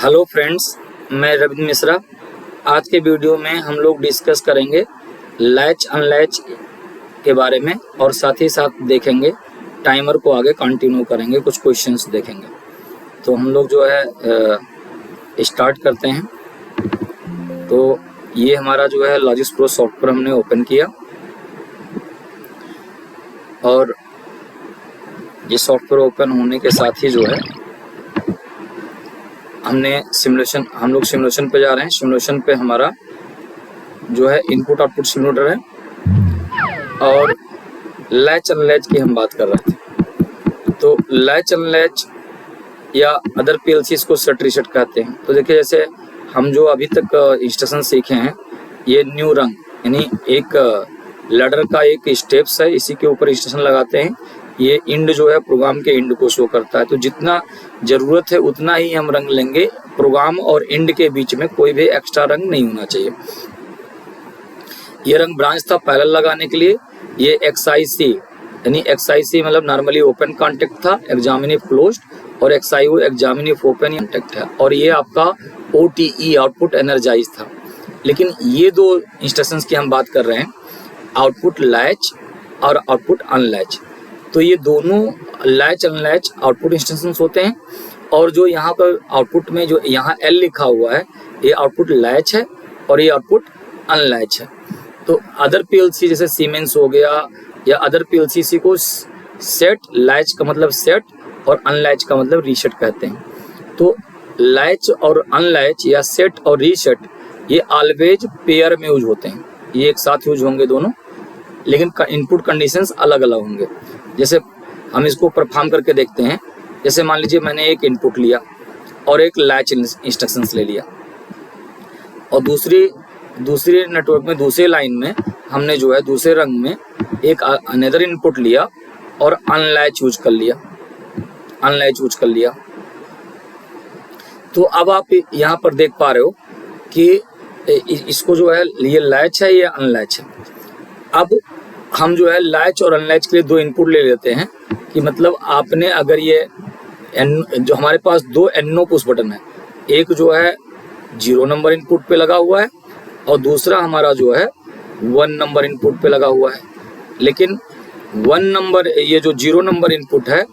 Hello friends, मैं रविंद्र मिश्रा। आज के वीडियो में हम लोग डिस्कस करेंगे लैच अनलैच के बारे में और साथ ही साथ देखेंगे टाइमर को आगे कंटिन्यू करेंगे, कुछ क्वेश्चंस देखेंगे। तो हम लोग जो है स्टार्ट करते हैं। तो ये हमारा जो है लॉजिक्स प्रो सॉफ्टवेयर हमने ओपन किया और ये सॉफ्टवेयर ओपन होने के साथ ही जो है हम लोग सिमुलेशन पे जा रहे हैं। सिमुलेशन पे हमारा जो है इनपुट आउटपुट सिमुलेटर है और लैच अनलैच की हम बात कर रहे थे। तो लैच अनलैच या अदर पीएलसीज को सेट रीसेट कहते हैं। तो देखिए, जैसे हम जो अभी तक इंस्ट्रक्शन सीखे हैं, ये न्यू रंग यानी एक लैडर का एक स्टेप्स है, इसी के ऊपर इंस्ट्रक्शन लगाते हैं। ये इंड जो है प्रोग्राम के इंड को शो करता है। तो जितना ज़रूरत है उतना ही हम रंग लेंगे। प्रोग्राम और इंड के बीच में कोई भी एक्स्ट्रा रंग नहीं होना चाहिए। ये रंग ब्रांच था पैरेलल लगाने के लिए। ये XIC यानी XIC मतलब नॉर्मली ओपन कॉन्टेक्ट था, एग्जामिनिव क्लोज्ड, और XIO एग्जामिनिव ओपन कॉन्टेक्ट है। और ये आपका OTE आउटपुट एनर्जाइज था। लेकिन ये दो इंस्ट्रक्शंस की हम बात कर रहे हैं, आउटपुट लैच और आउटपुट अनलैच। तो ये दोनों लैच अनलैच आउटपुट इंस्ट्रक्शंस होते हैं। और जो यहाँ पर आउटपुट में जो यहाँ L लिखा हुआ है, ये आउटपुट लैच है और ये आउटपुट अनलैच है। तो अदर पीएलसी जैसे सीमेंस हो गया या अदर पीएलसी को सेट, लैच का मतलब सेट और अनलैच का मतलब रीसेट कहते हैं। तो लैच और अनलैच या सेट और रीसेट ये ऑलवेज पेयर में यूज होते हैं। ये एक साथ यूज होंगे दोनों, लेकिन इनपुट कंडीशंस अलग अलग होंगे। जैसे हम इसको परफॉर्म करके देखते हैं। जैसे मान लीजिए मैंने एक इनपुट लिया और एक लैच इंस्ट्रक्शंस ले लिया, और दूसरी नेटवर्क में दूसरे लाइन में हमने जो है दूसरे रंग में एक अनदर इनपुट लिया और अनलैच यूज कर लिया। तो अब आप यहाँ पर देख पा रहे हो कि इसको जो है ये लैच है, ये अनलैच है। अब हम जो है लैच और अनलैच के लिए दो इनपुट ले लेते हैं कि मतलब आपने अगर ये जो हमारे पास दो NO पुश बटन है, एक जो है 0 नंबर इनपुट पे लगा हुआ है और दूसरा हमारा जो है 1 नंबर इनपुट पे लगा हुआ है। लेकिन 1 नंबर, ये जो 0 नंबर इनपुट है,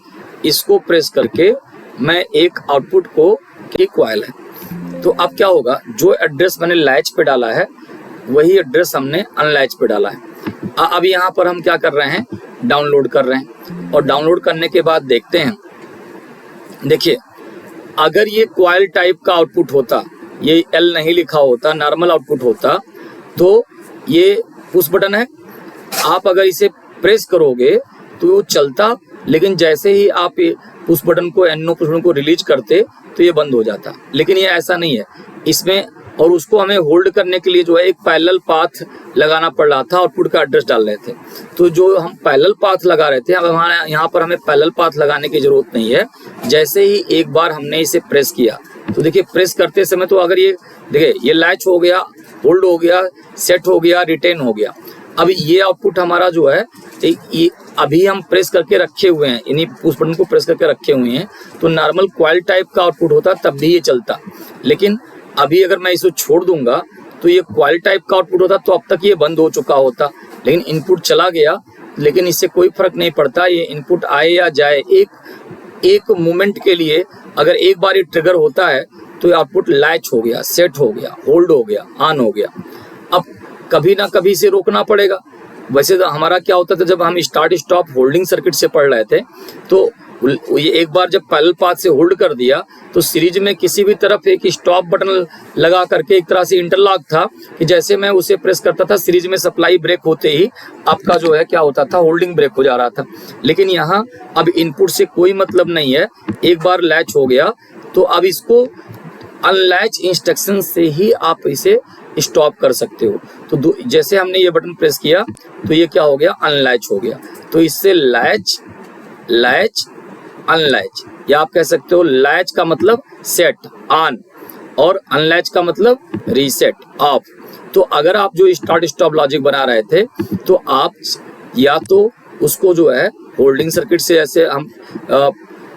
इसको प्रेस करके मैं एक आउटपुट को कॉइल है। तो अब क्या होगा, जो एड्रेस मैंने लैच पे डाला है वही एड्रेस हमने अनलैच पे डाला है। अब यहाँ पर हम क्या कर रहे हैं, डाउनलोड कर रहे हैं। और डाउनलोड करने के बाद देखते हैं, देखिए अगर ये कॉइल टाइप का आउटपुट होता, ये L नहीं लिखा होता, नॉर्मल आउटपुट होता, तो ये पुश बटन है, आप अगर इसे प्रेस करोगे तो वो चलता। लेकिन जैसे ही आप पुश बटन को NO पुश बटन को रिलीज करते तो ये बंद हो जाता। लेकिन ये ऐसा नहीं है इसमें। और उसको हमें होल्ड करने के लिए जो है एक पैरेलल पाथ लगाना पड़ रहा था, आउटपुट का एड्रेस डाल रहे थे। तो जो हम पैरेलल पाथ लगा रहे थे, अब हमारे यहाँ पर हमें पैरेलल पाथ लगाने की जरूरत नहीं है। जैसे ही एक बार हमने इसे प्रेस किया, तो देखिए प्रेस करते समय तो अगर ये देखिए ये लैच हो गया, होल्ड हो गया, सेट हो गया, रिटेन हो गया। अब ये आउटपुट हमारा जो है ये अभी हम प्रेस करके रखे हुए हैं, यानी पुश बटन को प्रेस करके रखे हुए हैं। तो नॉर्मल कॉइल टाइप का आउटपुट होता तब भी ये चलता। लेकिन अभी अगर मैं इसे छोड़ दूंगा तो ये कॉइल टाइप का आउटपुट होता, तो अब तक ये बंद हो चुका होता। लेकिन इनपुट चला गया, लेकिन इससे कोई फर्क नहीं पड़ता। ये इनपुट आए या जाए, एक मोमेंट के लिए अगर एक बार ये ट्रिगर होता है तो ये आउटपुट लैच हो गया, सेट हो गया, होल्ड हो गया, ऑन हो गया। अब कभी ना कभी से रोकना पड़ेगा। वैसे तो हमारा क्या होता था, जब हम स्टार्ट स्टॉप होल्डिंग सर्किट से पढ़ रहे थे, तो ये एक बार जब पैरेलल पाथ से होल्ड कर दिया तो सीरीज में किसी भी तरफ एक स्टॉप बटन लगा करके एक तरह से इंटरलॉक था कि जैसे मैं उसे प्रेस करता था, सीरीज में सप्लाई ब्रेक होते ही आपका जो है क्या होता था, होल्डिंग ब्रेक हो जा रहा था। लेकिन यहाँ अब इनपुट से कोई मतलब नहीं है, एक बार लैच हो गया तो अब इसको अनलैच इंस्ट्रक्शन से ही आप इसे स्टॉप कर सकते हो। तो जैसे हमने ये बटन प्रेस किया तो ये क्या हो गया, अनलैच हो गया। तो इससे लैच, लैच, अनलैच, या आप कह सकते हो लैच का मतलब सेट, ऑन, और अनलैच का मतलब रीसेट, ऑफ। तो अगर आप जो स्टार्ट स्टॉप लॉजिक बना रहे थे तो आप या तो उसको जो है होल्डिंग सर्किट से, ऐसे हम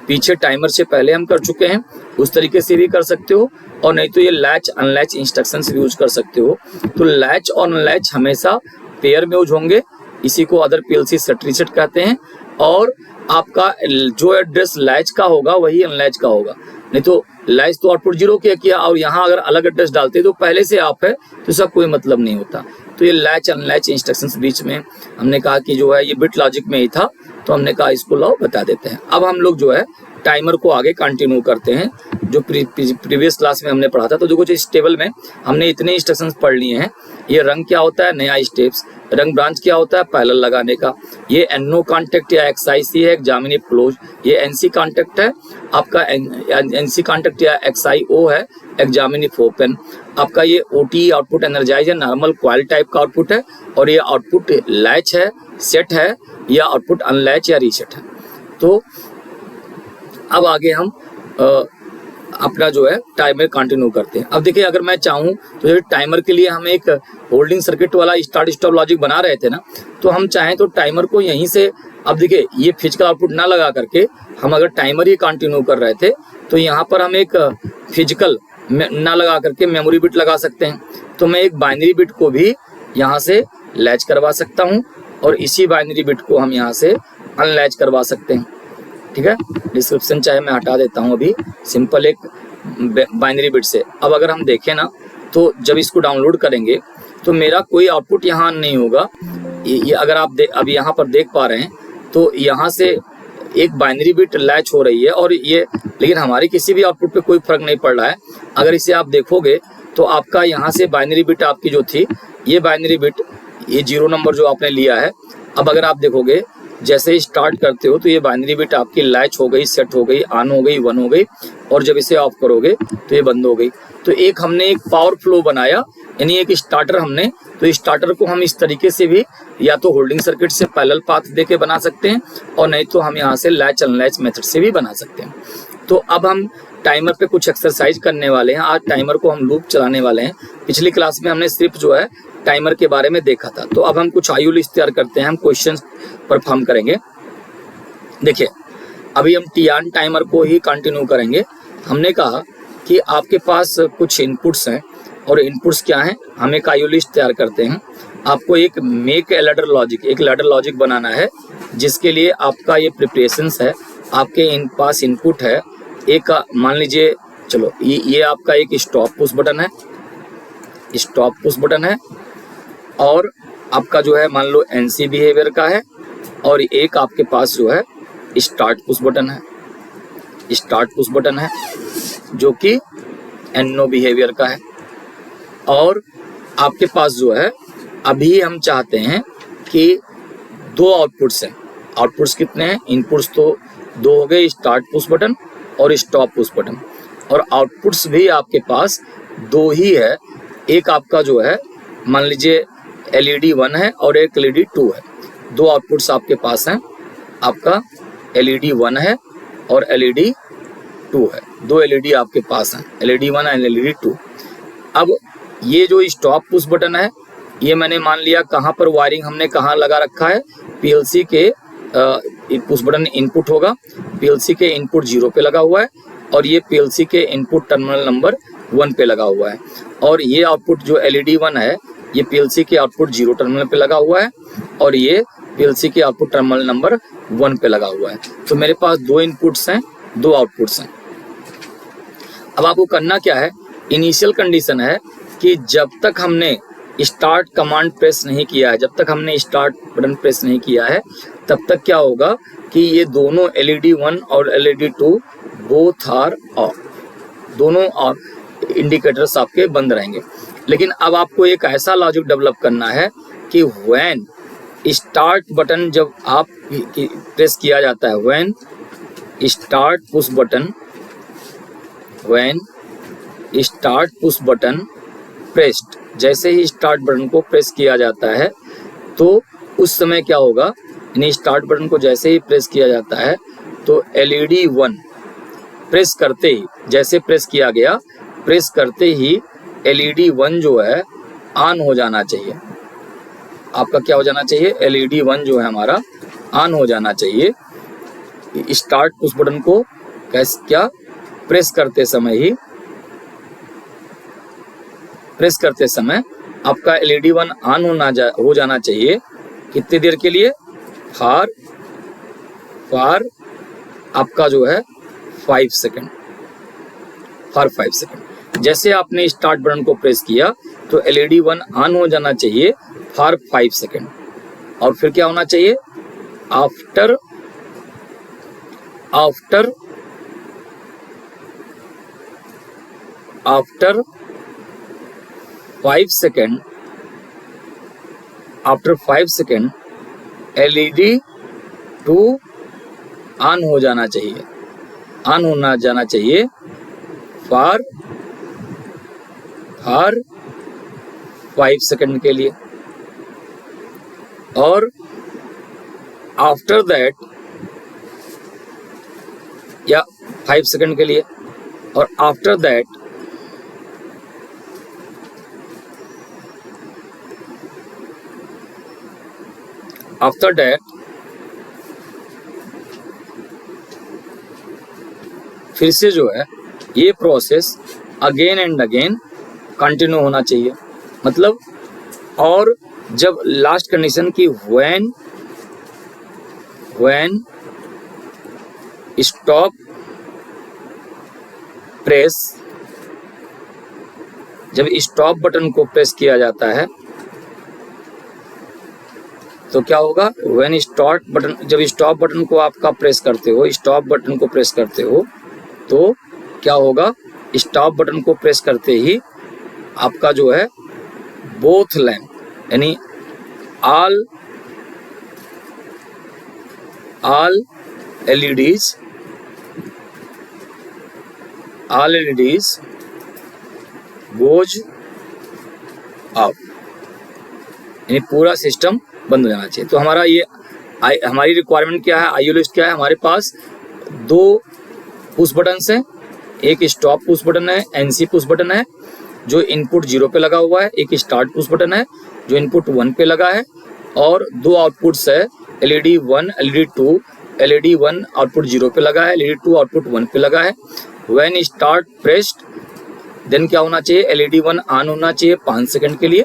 पीछे टाइमर से पहले हम कर चुके हैं, उस तरीके से भी कर सकते हो, और नहीं तो ये लैच अनलैच इंस्ट्रक्शन भी यूज कर सकते हो। तो लैच और अनलैच हमेशा पेयर में यूज होंगे, इसी को अदर पीएलसी सेट रीसेट कहते हैं। और आपका जो एड्रेस लैच का होगा वही अनलैच का होगा, नहीं तो लैच तो आउटपुट 0 किया और यहाँ अगर अलग एड्रेस डालते तो पहले से आप है तो इसका कोई मतलब नहीं होता। तो ये लैच अनलैच इंस्ट्रक्शंस बीच में हमने कहा कि जो है ये बिट लॉजिक में ही था, तो हमने कहा इसको लाओ बता देते हैं। अब हम लोग जो है टाइमर को आगे कंटिन्यू करते हैं, जो प्रीवियस क्लास में हमने पढ़ा था। तो देखो इस टेबल में हमने इतने इंस्ट्रक्शंस पढ़ लिए हैं। ये रंग क्या होता है, नया स्टेप्स। रंग ब्रांच क्या होता है, पैरेलल लगाने का। ये एनओ कॉन्टेक्ट या एक्सआईसी है, एग्जामिनी क्लोज। ये एनसी कॉन्टेक्ट है आपका, एनसी कॉन्टेक्ट या एक्सआईओ है, एग्जामिनी ओपन। आपका ये ओटी आउटपुट एनर्जाइज है, नॉर्मल क्वाइल टाइप का आउटपुट है। और ये आउटपुट लैच है, सेट है, या आउटपुट अनलैच या रीसेट है। तो अब आगे हम अपना जो है टाइमर कंटिन्यू करते हैं। अब देखिए अगर मैं चाहूँ तो टाइमर के लिए हम एक होल्डिंग सर्किट वाला स्टार्ट स्टॉप लॉजिक बना रहे थे ना, तो हम चाहें तो टाइमर को यहीं से, अब देखिए ये फिजिकल आउटपुट ना लगा करके हम अगर टाइमर ही कंटिन्यू कर रहे थे तो यहाँ पर हम एक फिजिकल ना लगा करके मेमोरी बिट लगा सकते हैं। तो मैं एक बाइनरी बिट को भी यहाँ से लैच करवा सकता हूँ और इसी बाइनरी बिट को हम यहाँ से अनलैच करवा सकते हैं। ठीक है, डिस्क्रिप्शन चाहे मैं हटा देता हूँ अभी, सिंपल एक बाइनरी बिट से। अब अगर हम देखें ना तो जब इसको डाउनलोड करेंगे तो मेरा कोई आउटपुट यहाँ नहीं होगा। ये अगर आप अब यहाँ पर देख पा रहे हैं तो यहाँ से एक बाइनरी बिट लैच हो रही है और ये, लेकिन हमारी किसी भी आउटपुट पे कोई फर्क नहीं पड़ रहा है। अगर इसे आप देखोगे तो आपका यहाँ से बाइनरी बिट आपकी जो थी, ये बाइनरी बिट, ये 0 नंबर जो आपने लिया है, अब अगर आप देखोगे जैसे ही स्टार्ट करते हो तो ये बाइनरी बिट आपकी लैच हो गई, सेट हो गई, ऑन हो गई, 1 हो गई, और जब इसे ऑफ करोगे तो ये बंद हो गई। तो एक हमने एक पावर फ्लो बनाया, यानी एक स्टार्टर हमने, तो इस स्टार्टर को हम इस तरीके से भी या तो होल्डिंग सर्किट से पैरेलल पाथ देके बना सकते हैं, और नहीं तो हम यहाँ से लैच अनलैच मेथड से भी बना सकते हैं। तो अब हम टाइमर पे कुछ एक्सरसाइज करने वाले हैं। आज टाइमर को हम लूप चलाने वाले हैं। पिछली क्लास में हमने सिर्फ जो है टाइमर के बारे में देखा था। तो अब हम कुछ आयु लिस्ट तैयार करते हैं, हम क्वेश्चन परफॉर्म करेंगे। देखिए अभी हम टीआन टाइमर को ही कंटिन्यू करेंगे। हमने कहा कि आपके पास कुछ इनपुट्स हैं, और इनपुट्स क्या हैं, हम एक आयु लिस्ट तैयार करते हैं। आपको एक मेक ए लैडर लॉजिक, एक लैडर लॉजिक बनाना है, जिसके लिए आपका ये प्रिपरेशंस है। आपके पास इनपुट है एक, मान लीजिए चलो ये आपका एक स्टॉप पुश बटन है, स्टॉप पुश बटन है, और आपका जो है मान लो एनसी बिहेवियर का है, और एक आपके पास जो है स्टार्ट पुश बटन है, स्टार्ट पुश बटन है जो कि एनओ बिहेवियर का है। और आपके पास जो है अभी हम चाहते हैं कि 2 आउटपुट्स हैं। आउटपुट्स कितने हैं, इनपुट्स तो 2 हो गए, स्टार्ट पुश बटन और स्टॉप पुश बटन, और आउटपुट्स भी आपके पास 2 ही है। एक आपका जो है मान लीजिए LED 1 है और एक LED 2 है। 2 आउटपुट्स आपके पास हैं, आपका LED 1 है और LED 2 है। 2 LED आपके पास हैं, LED 1 और LED 2। अब ये जो स्टॉप पुश बटन है, ये मैंने मान लिया कहाँ पर वायरिंग हमने कहाँ लगा रखा है, PLC के पुश बटन इनपुट होगा, PLC के इनपुट 0 पे लगा हुआ है, और ये PLC के इनपुट टर्मिनल नंबर 1 पे लगा हुआ है। और ये आउटपुट जो LED 1 है, ये PLC के आउटपुट 0 टर्मिनल पे लगा हुआ है, और ये PLC के आउटपुट टर्मिनल नंबर 1 पे लगा हुआ है। तो मेरे पास 2 इनपुट्स हैं, 2 आउटपुट्स हैं। अब आपको करना क्या है, इनिशियल कंडीशन है कि जब तक हमने स्टार्ट कमांड प्रेस नहीं किया है, जब तक हमने स्टार्ट बटन प्रेस नहीं किया है, तब तक क्या होगा कि ये दोनों LED 1 और LED 2 बोथ आर ऑफ, दोनों इंडिकेटर्स आपके बंद रहेंगे। लेकिन अब आपको एक ऐसा लॉजिक डेवलप करना है कि व्हेन स्टार्ट बटन जब आप प्रेस किया जाता है, when start push button, when start push button pressed, जैसे ही स्टार्ट बटन को प्रेस किया जाता है तो उस समय क्या होगा, यानी स्टार्ट बटन को जैसे ही प्रेस किया जाता है तो LED 1 प्रेस करते ही, जैसे प्रेस किया गया, प्रेस करते ही LED 1 जो है ऑन हो जाना चाहिए। आपका क्या हो जाना चाहिए, LED 1 जो है हमारा ऑन हो जाना चाहिए। स्टार्ट पुश बटन को क्या प्रेस करते समय आपका LED 1 ऑन हो जाना चाहिए। कितनी देर के लिए? फॉर आपका जो है 5 सेकेंड, फॉर 5 सेकेंड। जैसे आपने स्टार्ट बटन को प्रेस किया तो LED 1 ऑन हो जाना चाहिए फॉर 5 सेकेंड। और फिर क्या होना चाहिए? After 5 second, after 5 second LED 2 on हो जाना चाहिए, ऑन होना जाना चाहिए फॉर 5 सेकेंड के लिए। और आफ्टर दैट, या 5 सेकेंड के लिए, और आफ्टर दैट फिर से जो है ये process again and again continue होना चाहिए। मतलब, और जब लास्ट कंडीशन की व्हेन स्टॉप प्रेस, जब स्टॉप बटन को प्रेस किया जाता है तो क्या होगा? व्हेन स्टार्ट बटन, जब स्टॉप बटन को आपका प्रेस करते हो, स्टॉप बटन को प्रेस करते हो तो क्या होगा? स्टॉप बटन को प्रेस करते ही आपका जो है बोथ लैंप, यानी ऑल LEDs गोज ऑफ, यानी पूरा सिस्टम बंद हो जाना चाहिए। तो हमारा ये हमारी रिक्वायरमेंट क्या है? IO लिस्ट क्या है? हमारे पास 2 पुश बटन हैं, एक स्टॉप पुश बटन है, NC पुश बटन है जो इनपुट 0 पे लगा हुआ है, एक स्टार्ट पुश बटन है जो इनपुट 1 पे लगा है, और 2 आउटपुट्स है LED 1, LED 2। LED 1 आउटपुट 0 पे लगा है, LED 2 आउटपुट 1 पे लगा है। व्हेन स्टार्ट प्रेस्ड, देन क्या होना चाहिए? LED 1 ऑन होना चाहिए 5 सेकंड के लिए।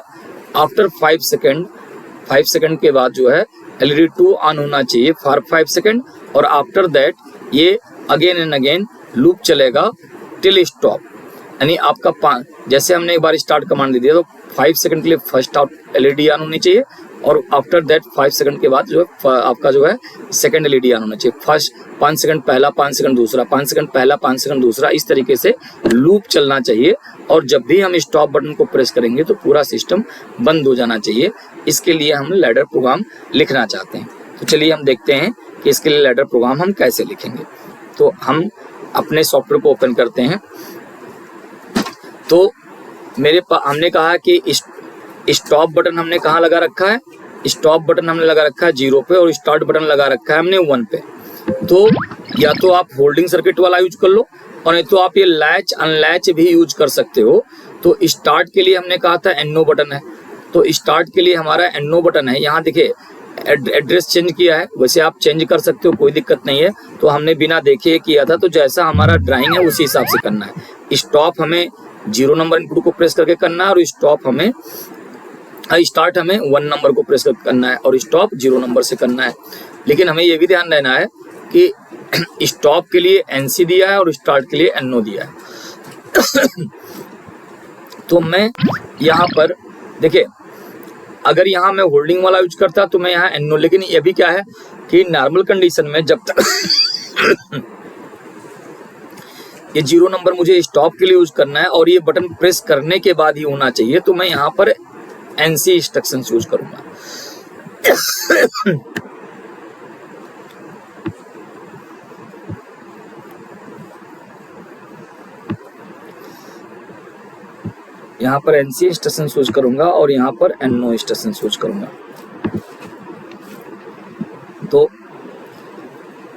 आफ्टर 5 सेकंड के बाद जो है LED 2 ऑन होना चाहिए फॉर 5 सेकंड, और आफ्टर दैट ये अगेन एंड अगेन लूप चलेगा टिल स्टॉप। यानी आपका जैसे हमने एक बार स्टार्ट कमांड दे दिया तो 5 सेकंड के लिए फर्स्ट LED ऑन होनी चाहिए, और आफ्टर दैट 5 सेकंड के बाद जो है आपका जो है सेकंड LED ऑन होना चाहिए। फर्स्ट 5 सेकंड पहला, 5 सेकंड दूसरा, 5 सेकंड पहला, 5 सेकंड दूसरा, इस तरीके से लूप चलना चाहिए। और जब भी हम स्टॉप बटन को प्रेस करेंगे तो पूरा सिस्टम बंद हो जाना चाहिए। इसके लिए हम लैडर प्रोग्राम लिखना चाहते हैं। तो चलिए हम देखते हैं कि इसके लिए लैडर प्रोग्राम हम कैसे लिखेंगे। तो हम अपने सॉफ्टवेयर को ओपन करते हैं। तो हमने कहा कि स्टॉप बटन हमने कहाँ लगा रखा है? स्टॉप बटन हमने लगा रखा है 0 पे, और स्टार्ट बटन लगा रखा है हमने 1 पे। तो या तो आप होल्डिंग सर्किट वाला यूज कर लो, और नहीं तो आप ये लैच अनलैच भी यूज कर सकते हो। तो स्टार्ट के लिए हमने कहा था NO बटन है, तो स्टार्ट के लिए हमारा NO बटन है। यहाँ देखिए एड्रेस चेंज किया है, वैसे आप चेंज कर सकते हो, कोई दिक्कत नहीं है। तो हमने बिना देखे किया था, तो जैसा हमारा ड्राइंग है उसी हिसाब से करना है। स्टॉप हमें 0 नंबर इनपुट को प्रेस करके करना है, और स्टार्ट हमें 1 नंबर को प्रेस करके करना है, और स्टॉप 0 नंबर से करना है। लेकिन हमें ये भी ध्यान देना है कि स्टॉप के लिए NC दिया है और स्टार्ट के लिए NO दिया है। तो मैं यहाँ पर देखिए, अगर यहाँ मैं होल्डिंग वाला यूज करता तो मैं यहाँ NO, लेकिन ये भी क्या है कि नॉर्मल कंडीशन में जब तक ये 0 नंबर मुझे स्टॉप के लिए यूज करना है और ये बटन प्रेस करने के बाद ही होना चाहिए, तो मैं यहाँ पर NC इंस्ट्रक्शन यूज करूंगा। यहाँ पर NC इंस्ट्रक्शन यूज करूंगा और यहाँ पर NO इंस्ट्रक्शन यूज करूंगा। तो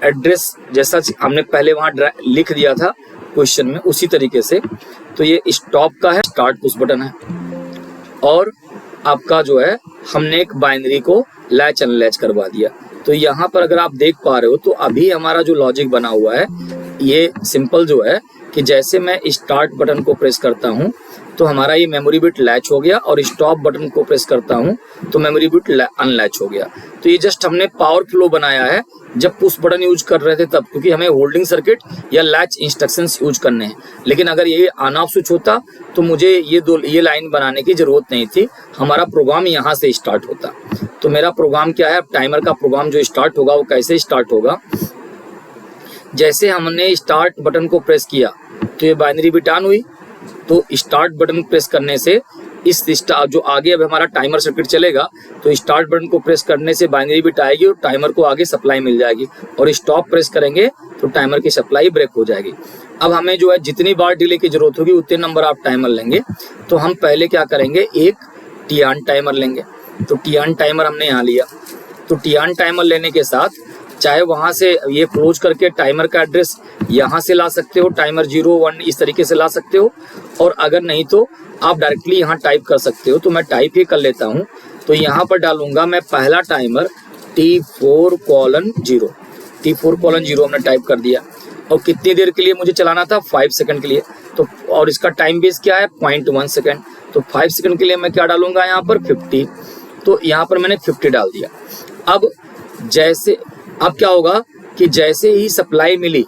एड्रेस जैसा हमने पहले वहां लिख दिया था क्वेश्चन में, उसी तरीके से। तो ये स्टॉप का है, स्टार्ट पुश बटन है, और आपका जो है हमने एक बाइनरी को लैच अनलैच करवा दिया। तो यहाँ पर अगर आप देख पा रहे हो तो अभी हमारा जो लॉजिक बना हुआ है ये सिंपल जो है कि जैसे मैं स्टार्ट बटन को प्रेस करता हूँ तो हमारा ये मेमोरी बिट लैच हो गया, और स्टॉप बटन को प्रेस करता हूँ तो मेमोरी बिट अनलैच हो गया। तो ये जस्ट हमने पावर फ्लो बनाया है जब पुश बटन यूज कर रहे थे तब, क्योंकि हमें होल्डिंग सर्किट या लैच इंस्ट्रक्शंस यूज करने हैं। लेकिन अगर ये ऑन ऑफ स्विच होता तो मुझे ये लाइन बनाने की जरूरत नहीं थी, हमारा प्रोग्राम यहाँ से स्टार्ट होता। तो मेरा प्रोग्राम क्या है, टाइमर का प्रोग्राम जो स्टार्ट होगा वो कैसे स्टार्ट होगा, जैसे हमने स्टार्ट बटन को प्रेस किया तो ये बाइनरी बिट ऑन हुई, तो स्टार्ट बटन प्रेस करने से इस जो आगे अब हमारा टाइमर सर्किट चलेगा तो स्टार्ट बटन को प्रेस करने से बाइनरी बिट आएगी और टाइमर को आगे सप्लाई मिल जाएगी, और स्टॉप प्रेस करेंगे तो टाइमर की सप्लाई ब्रेक हो जाएगी। अब हमें जो है जितनी बार डिले की जरूरत होगी उतने नंबर आप टाइमर लेंगे। तो हम पहले क्या करेंगे, एक टी ऑन टाइमर लेंगे। तो टी ऑन टाइमर हमने यहाँ लिया, तो टी ऑन टाइमर लेने के साथ चाहे वहाँ से ये क्लोज करके टाइमर का एड्रेस यहाँ से ला सकते हो, टाइमर 0 1 इस तरीके से ला सकते हो, और अगर नहीं तो आप डायरेक्टली यहाँ टाइप कर सकते हो। तो मैं टाइप ही कर लेता हूँ। तो यहाँ पर डालूंगा मैं पहला टाइमर T4:0, T4:0 हमने टाइप कर दिया, और कितनी देर के लिए मुझे चलाना था, 5 सेकंड के लिए। तो और इसका टाइम बेस क्या है, 0.1 सेकंड। तो 5 सेकंड के लिए मैं क्या डालूंगा यहाँ पर 50, तो यहाँ पर मैंने 50 डाल दिया। अब क्या होगा कि जैसे ही सप्लाई मिली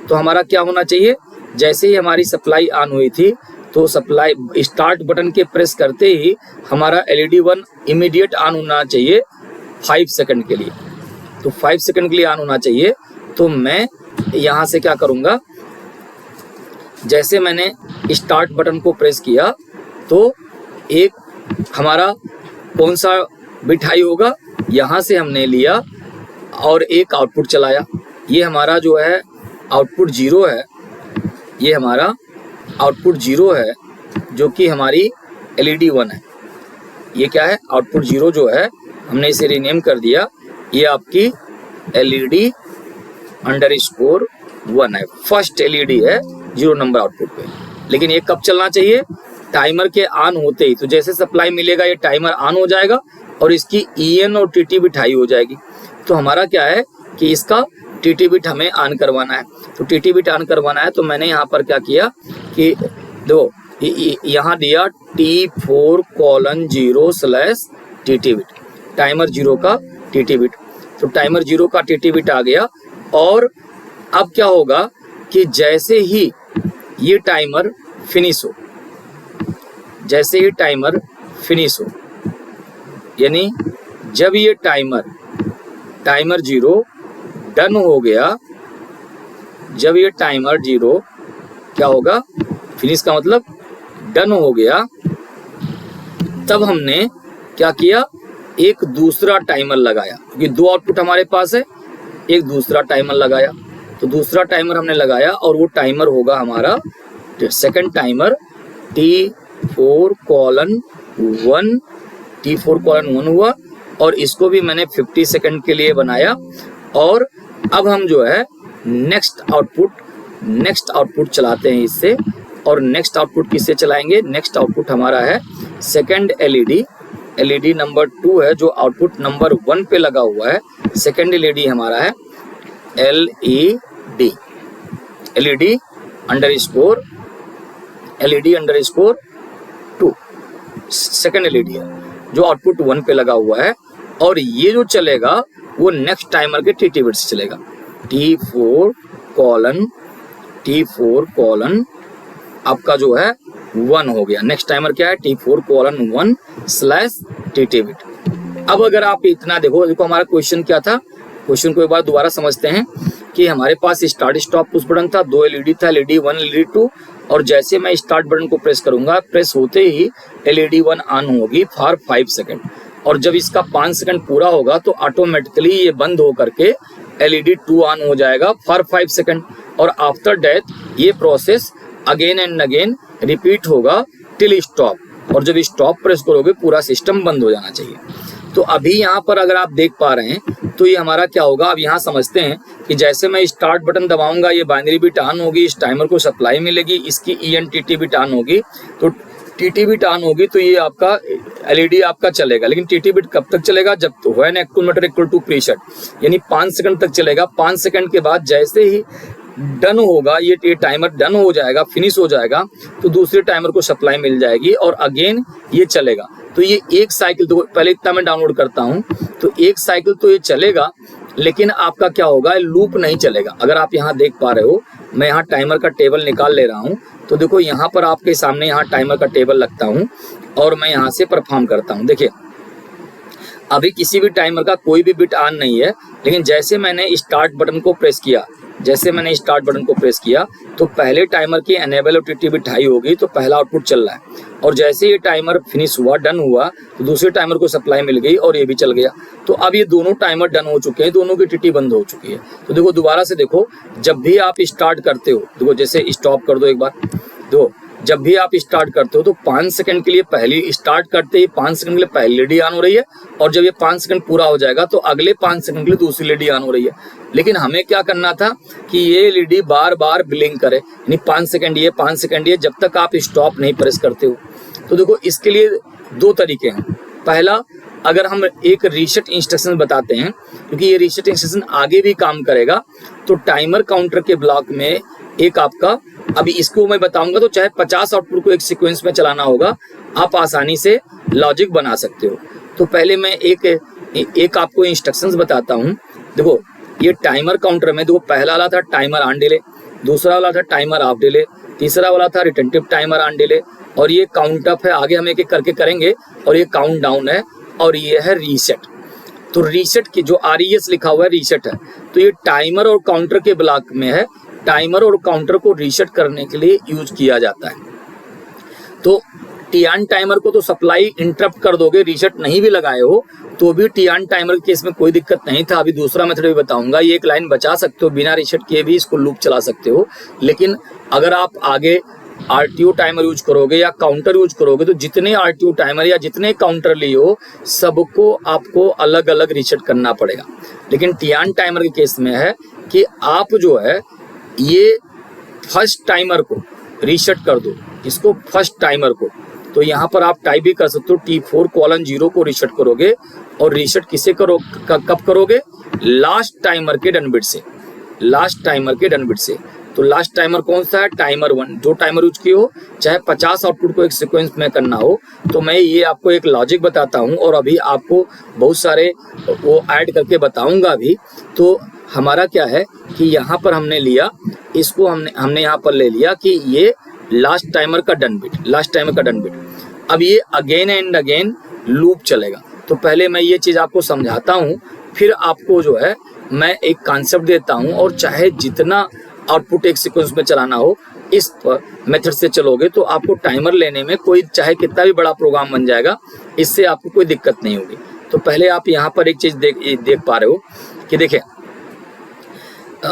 तो हमारा क्या होना चाहिए, जैसे ही हमारी सप्लाई ऑन हुई थी तो सप्लाई स्टार्ट बटन के प्रेस करते ही हमारा LED 1 इमीडिएट ऑन होना चाहिए 5 सेकंड के लिए। तो 5 सेकंड के लिए ऑन होना चाहिए। तो मैं यहाँ से क्या करूँगा, जैसे मैंने स्टार्ट बटन को प्रेस किया तो एक हमारा कौन सा बिट हाई होगा, यहाँ से हमने लिया और एक आउटपुट चलाया। ये हमारा जो है आउटपुट 0 है, ये हमारा आउटपुट 0 है जो कि हमारी LED 1 है। ये क्या है, आउटपुट 0 जो है हमने इसे रीनेम कर दिया, ये आपकी LED _1 है, फर्स्ट LED है 0 नंबर आउटपुट पे। लेकिन ये कब चलना चाहिए, टाइमर के ऑन होते ही। तो जैसे सप्लाई मिलेगा ये टाइमर ऑन हो जाएगा और इसकी EN और TT बिट हाई हो जाएगी। तो हमारा क्या है कि इसका TT बिट हमें ऑन करवाना है। तो TT बिट ऑन करवाना है तो मैंने यहाँ पर क्या किया कि दो यहाँ दिया T4:0/TT बिट, टाइमर 0 का TT बिट। तो टाइमर 0 का TT बिट आ गया। और अब क्या होगा कि जैसे ही ये टाइमर फिनिश हो, जैसे ही टाइमर फिनिश हो, यानी जब ये टाइमर 0 डन हो गया, जब ये टाइमर 0 क्या होगा, फिनिश का मतलब डन हो गया, तब हमने क्या किया, एक दूसरा टाइमर लगाया, क्योंकि 2 आउटपुट हमारे पास है, एक दूसरा टाइमर लगाया। तो दूसरा टाइमर हमने लगाया और वो टाइमर होगा हमारा सेकंड टाइमर T4:1 हुआ, और इसको भी मैंने 50 सेकंड के लिए बनाया। और अब हम जो है नेक्स्ट आउटपुट चलाते हैं इससे। और नेक्स्ट आउटपुट किससे चलाएंगे, नेक्स्ट आउटपुट हमारा है सेकंड LED नंबर 2 है जो आउटपुट नंबर 1 पे लगा हुआ है। सेकंड LED हमारा है LED _2, सेकंड LED है जो आउटपुट 1 पे लगा हुआ है। और ये जो चलेगा वो नेक्स्ट टाइमर के TT बिट से चलेगा, T4:1 आपका जो है 1 हो गया। नेक्स्ट टाइमर क्या है, T4:1/TT बिट। अब अगर आप इतना देखो हमारा क्वेश्चन क्या था, क्वेश्चन को एक बार दोबारा समझते हैं कि हमारे पास स्टार्ट स्टॉप पुश बटन था, 2 LED था, LED 1 LED 2, और जैसे मैं स्टार्ट बटन को प्रेस करूंगा, प्रेस होते ही LED 1 ऑन होगी फॉर 5 सेकंड, और जब इसका 5 सेकंड पूरा होगा तो ऑटोमेटिकली ये बंद हो करके LED 2 ऑन हो जाएगा फॉर 5 सेकंड। और आफ्टर डेथ ये process again and again repeat होगा टिल स्टॉप, और जब स्टॉप प्रेस करोगे पूरा सिस्टम बंद हो जाना चाहिए। तो अभी यहाँ पर अगर आप देख पा रहे हैं तो ये हमारा क्या होगा, अब यहाँ समझते हैं कि जैसे मैं स्टार्ट बटन दबाऊंगा ये बाइनरी बिट ऑन होगी, इस टाइमर को सप्लाई मिलेगी, इसकी EN TT बिट ऑन होगी। तो TT बिट ऑन होगी तो ये आपका LED आपका चलेगा। लेकिन TT बिट कब तक चलेगा, जब when activator equal to preset, यानी 5 सेकंड तक चलेगा। 5 सेकंड के बाद जैसे ही डन होगा, ये टाइमर डन हो जाएगा, फिनिश हो जाएगा, तो दूसरे टाइमर को सप्लाई मिल जाएगी और अगेन ये चलेगा। तो ये एक साइकिल, तो पहले इतना मैं डाउनलोड करता हूँ, तो एक साइकिल तो ये चलेगा, लेकिन आपका क्या होगा, लूप नहीं चलेगा। अगर आप यहाँ देख पा रहे हो, मैं यहाँ टाइमर का टेबल निकाल ले रहा हूँ, तो देखो यहाँ पर आपके सामने यहाँ टाइमर का टेबल लगता हूँ और मैं यहाँ से परफॉर्म करता हूँ। देखिए अभी किसी भी टाइमर का कोई भी बिट ऑन नहीं है, लेकिन जैसे मैंने स्टार्ट बटन को प्रेस किया, तो पहले टाइमर की एनेबल और टीटी बिट हाई होगी, तो पहला आउटपुट चल रहा है। और जैसे ये टाइमर फिनिश हुआ, डन हुआ, तो दूसरे टाइमर को सप्लाई मिल गई और ये भी चल गया। तो अब ये दोनों टाइमर डन हो चुके हैं, दोनों की टीटी बंद हो चुकी है। तो देखो दोबारा से देखो, जब भी आप स्टार्ट करते हो, देखो जैसे स्टॉप कर दो एक बार, देखो जब भी आप स्टार्ट करते हो तो 5 सेकंड के लिए पहली स्टार्ट करते ही 5 सेकंड के लिए पहली लेडी ऑन हो रही है, और जब ये 5 सेकंड पूरा हो जाएगा तो अगले 5 सेकंड के लिए दूसरी लेडी ऑन हो रही है। लेकिन हमें क्या करना था कि ये लेडी बार बार ब्लिंक करे, यानी 5 सेकंड ये 5 सेकंड ये, जब तक आप स्टॉप नहीं प्रेस करते हो। तो देखो इसके लिए दो तरीके हैं। पहला, अगर हम एक रीसेट इंस्ट्रक्शन बताते हैं, क्योंकि ये रीसेट इंस्ट्रक्शन आगे भी काम करेगा, तो टाइमर काउंटर के ब्लॉक में एक आपका, अभी इसको मैं बताऊंगा, तो चाहे 50 आउटपुट को एक सीक्वेंस में चलाना होगा, आप आसानी से लॉजिक बना सकते हो। तो पहले मैं एक आपको इंस्ट्रक्शंस बताता हूँ। देखो ये टाइमर काउंटर में देखो, पहला वाला था टाइमर ऑन डिले, दूसरा वाला था टाइमर ऑफ डिले, तीसरा वाला था रिटेंटिव टाइमर ऑन डिले, और ये काउंट अप है, आगे हम एक एक करके करेंगे, और ये काउंट डाउन है, और ये है रीसेट। तो रीसेट की जो RES लिखा हुआ है रीसेट है, तो ये टाइमर और काउंटर के ब्लॉक में है। टाइमर और काउंटर को रीसेट करने के लिए यूज किया जाता है। तो टी-ऑन टाइमर को तो सप्लाई इंटरप्ट कर दोगे, रीसेट नहीं भी लगाए हो तो भी टी-ऑन टाइमर के केस में कोई दिक्कत नहीं था। अभी दूसरा मेथड भी बताऊंगा, ये एक लाइन बचा सकते हो, बिना रीसेट किए भी इसको लूप चला सकते हो। लेकिन अगर आप आगे RTO टाइमर यूज करोगे या काउंटर यूज करोगे, तो जितने RTO टाइमर या जितने काउंटर लियो, सबको आपको अलग अलग रीसेट करना पड़ेगा। लेकिन टी-ऑन टाइमर के केस में है कि आप जो है ये फर्स्ट टाइमर को रीसेट कर दो, इसको फर्स्ट टाइमर को। तो यहाँ पर आप टाइप भी कर सकते हो, T4:0 को रीसेट करोगे, और रीसेट किसे कब करोगे, लास्ट टाइमर के डन बिट से, लास्ट टाइमर के डन बिट से। तो लास्ट टाइमर कौन सा है, टाइमर 1। जो टाइमर यूज किए हो, चाहे 50 आउटपुट को एक सीक्वेंस में करना हो, तो मैं ये आपको एक लॉजिक बताता हूँ, और अभी आपको बहुत सारे वो ऐड करके बताऊंगा भी। तो हमारा क्या है कि यहाँ पर हमने लिया, इसको हमने यहाँ पर ले लिया कि ये लास्ट टाइमर का डन बिट, लास्ट टाइमर का डन बिट। अब ये अगेन एंड अगेन लूप चलेगा। तो पहले मैं ये चीज़ आपको समझाता हूँ, फिर आपको जो है मैं एक कॉन्सेप्ट देता हूँ, और चाहे जितना आउटपुट एक सीक्वेंस में चलाना हो, इस मेथड से चलोगे तो आपको टाइमर लेने में कोई, चाहे कितना भी बड़ा प्रोग्राम बन जाएगा, इससे आपको कोई दिक्कत नहीं होगी। तो पहले आप यहाँ पर एक चीज़ देख पा रहे हो कि देखिए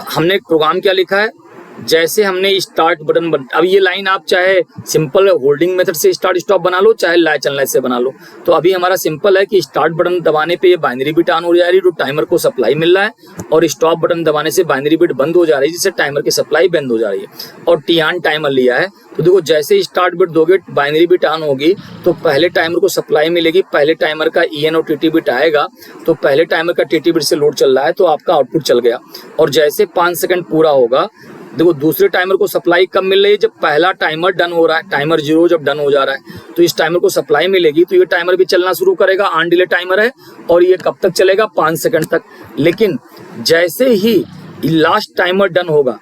हमने प्रोग्राम क्या लिखा है, जैसे हमने स्टार्ट बटन अब ये लाइन आप चाहे सिंपल होल्डिंग मेथड से स्टार्ट स्टॉप बना लो, चाहे लैच अनलैच से बना लो। तो अभी हमारा सिंपल है कि स्टार्ट बटन दबाने पे ये बाइनरी बिट ऑन हो जा रही है, जो टाइमर को सप्लाई मिल रहा है, और स्टॉप बटन दबाने से बाइनरी बिट बंद हो जा रही है, जिससे टाइमर की सप्लाई बंद हो जा रही है। और टी-ऑन टाइमर लिया है, तो देखो जैसे स्टार्ट बिट दोगे, बाइनरी बिट ऑन होगी, तो पहले टाइमर को सप्लाई मिलेगी, पहले टाइमर का EN और TT बिट आएगा, तो पहले टाइमर का TT बिट से लोड चल रहा है, तो आपका आउटपुट चल गया। और जैसे 5 सेकंड पूरा होगा, देखो दूसरे टाइमर को सप्लाई कब मिल रही है, जब पहला टाइमर डन हो रहा है, टाइमर 0 जब डन हो जा रहा है, तो इस टाइमर को सप्लाई मिलेगी, तो ये टाइमर भी चलना शुरू करेगा। ऑन डिले टाइमर है, और ये कब तक चलेगा, 5 सेकंड तक। लेकिन जैसे ही लास्ट टाइमर डन होगा,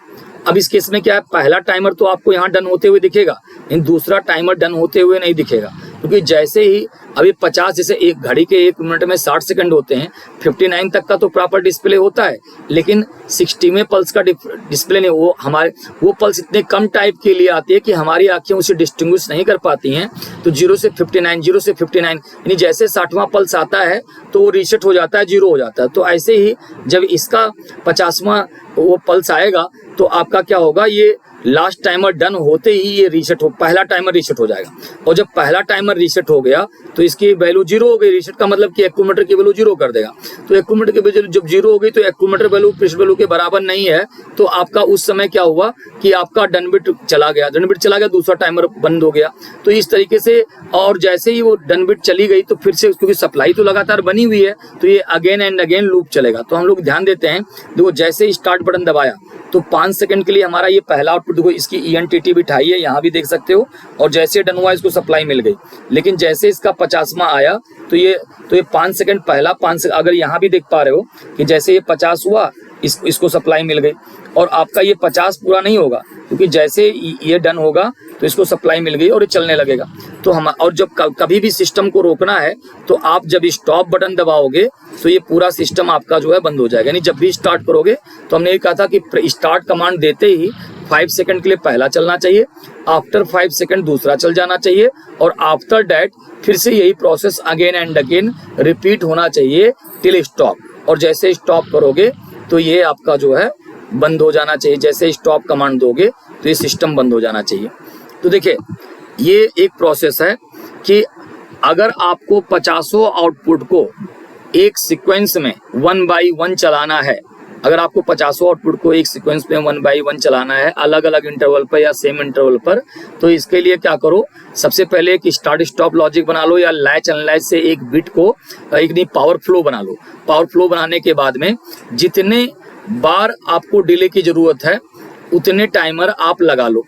अब इस केस में क्या है, पहला टाइमर तो आपको यहाँ डन होते हुए दिखेगा, लेकिन दूसरा टाइमर डन होते हुए नहीं दिखेगा, क्योंकि जैसे ही अभी 50, जैसे एक घड़ी के 1 मिनट में 60 सेकंड होते हैं, 59 तक का तो प्रॉपर डिस्प्ले होता है, लेकिन 60वें पल्स का डिस्प्ले नहीं, वो पल्स इतने कम टाइप के लिए आती है कि हमारी आंखें उसे डिस्टिंग्विश नहीं कर पाती हैं। तो 0 से 59 यानी जैसे 60वां पल्स आता है तो वो रीसेट हो जाता है, 0 हो जाता है। तो ऐसे ही जब इसका 50वां वो पल्स आएगा, तो आपका क्या होगा, ये लास्ट टाइमर डन होते ही ये रीसेट हो, पहला टाइमर रीसेट हो जाएगा। और जब पहला टाइमर रीसेट हो गया, तो इसकी वैल्यू 0 हो गई। रीसेट का मतलब कि एक्यूमुलेटर की वैल्यू 0 कर देगा। तो एक्यूमुलेटर की वैल्यू जब 0 हो गई, तो एक्यूमुलेटर वैल्यू प्रेशर वैल्यू के बराबर नहीं है, तो आपका उस समय क्या हुआ कि आपका डन बिट चला गया, दूसरा टाइमर बंद हो गया। तो इस तरीके से, और जैसे ही वो डन बिट चली गई, तो फिर से, क्योंकि सप्लाई तो लगातार बनी हुई है, तो ये अगेन एंड अगेन लूप चलेगा। तो हम लोग ध्यान देते हैं, देखो जैसे ही स्टार्ट बटन दबाया, तो 5 सेकंड के लिए हमारा ये पहला आउटपुट देखो, इसकी ENTT बिठाई है, यहाँ भी देख सकते हो, और जैसे डन हुआ इसको सप्लाई मिल गई। लेकिन जैसे इसका 50वां आया तो ये 5 सेकंड पहला 5 सेकंड, अगर यहाँ भी देख पा रहे हो कि जैसे ये 50 हुआ इसको सप्लाई मिल गई, और आपका ये 50 पूरा नहीं होगा क्योंकि जैसे ये डन होगा तो इसको सप्लाई मिल गई और ये चलने लगेगा। तो हम और जब कभी भी सिस्टम को रोकना है तो आप जब स्टॉप बटन दबाओगे तो ये पूरा सिस्टम आपका जो है बंद हो जाएगा। यानी जब भी स्टार्ट करोगे तो हमने ये कहा था कि स्टार्ट कमांड देते ही 5 सेकंड के लिए पहला चलना चाहिए, आफ्टर 5 सेकंड दूसरा चल जाना चाहिए, और आफ्टर दैट फिर से यही process again and again repeat होना चाहिए टिल स्टॉप। और जैसे स्टॉप करोगे तो ये आपका जो है बंद हो जाना चाहिए। जैसे स्टॉप कमांड दोगे तो ये सिस्टम बंद हो जाना चाहिए। तो देखिए ये एक प्रोसेस है कि अगर आपको 50 आउटपुट को एक सीक्वेंस में 1 बाई 1 चलाना है, अगर आपको 50 आउटपुट को एक सीक्वेंस में 1 बाई 1 चलाना है अलग अलग इंटरवल पर या सेम इंटरवल पर, तो इसके लिए क्या करो, सबसे पहले एक स्टार्ट स्टॉप लॉजिक बना लो या लैच अनलैच से एक बिट को एक नहीं पावर फ्लो बना लो। पावर फ्लो बनाने के बाद में जितने बार आपको डिले की जरूरत है उतने टाइमर आप लगा लो।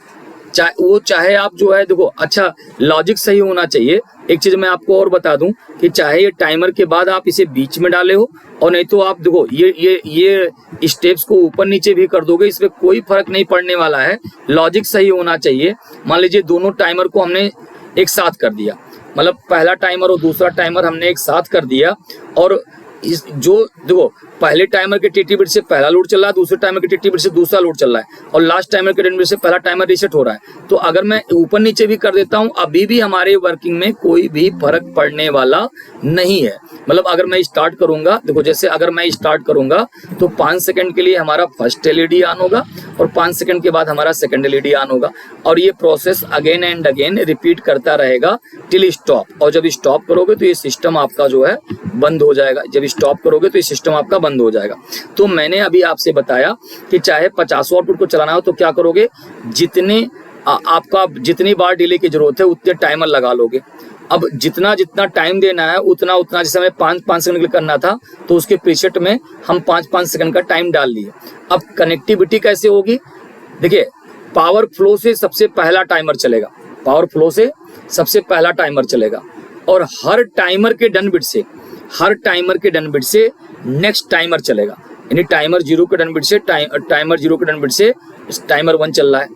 चाहे आप जो है देखो, अच्छा लॉजिक सही होना चाहिए। एक चीज मैं आपको और बता दूं कि चाहे ये टाइमर के बाद आप इसे बीच में डाले हो और नहीं तो आप देखो ये स्टेप्स को ऊपर नीचे भी कर दोगे, इसमें कोई फर्क नहीं पड़ने वाला है। लॉजिक सही होना चाहिए। मान लीजिए दोनों टाइमर को हमने एक साथ कर दिया, मतलब पहला टाइमर और दूसरा टाइमर हमने एक साथ कर दिया, और इस जो देखो पहले टाइमर के TT बिट से पहला लोड चल रहा है, दूसरे टाइमर के TT बिट से दूसरा लोड चल रहा है, और लास्ट टाइमर के बिट से पहला टाइमर रीसेट हो रहा है। तो अगर मैं ऊपर नीचे भी कर देता हूं अभी भी हमारे वर्किंग में कोई भी फर्क पड़ने वाला नहीं है। मतलब अगर मैं स्टार्ट करूंगा, देखो जैसे अगर मैं स्टार्ट करूंगा तो 5 सेकंड के लिए हमारा फर्स्ट LED ऑन होगा और 5 सेकंड के बाद हमारा सेकंड LED ऑन होगा, और ये process again and again repeat करता रहेगा टिल स्टॉप। और जब स्टॉप करोगे तो ये सिस्टम आपका जो है बंद हो जाएगा। जब स्टॉप करोगे तो ये सिस्टम आपका बंद हो जाएगा। तो मैंने अभी आपसे बताया कि चाहे 50 आउटपुट को चलाना हो तो क्या करोगे, आपका जितनी बार डिले की जरूरत है उतने टाइमर लगा लोगे। अब जितना जितना टाइम देना है उतना उतना, जैसे हमें 5-5 सेकंड के लिए करना था तो उसके प्रीसेट में हम 5-5 सेकंड का टाइम डाल लिए। अब कनेक्टिविटी कैसे होगी, देखिए पावर फ्लो से सबसे पहला टाइमर चलेगा, पावर फ्लो से सबसे पहला टाइमर चलेगा, और हर टाइमर के डन बिट से नेक्स्ट टाइमर चलेगा। यानी टाइमर 0 के डन बिट से टाइमर 0 के डन बिट से टाइमर 1 चल रहा है,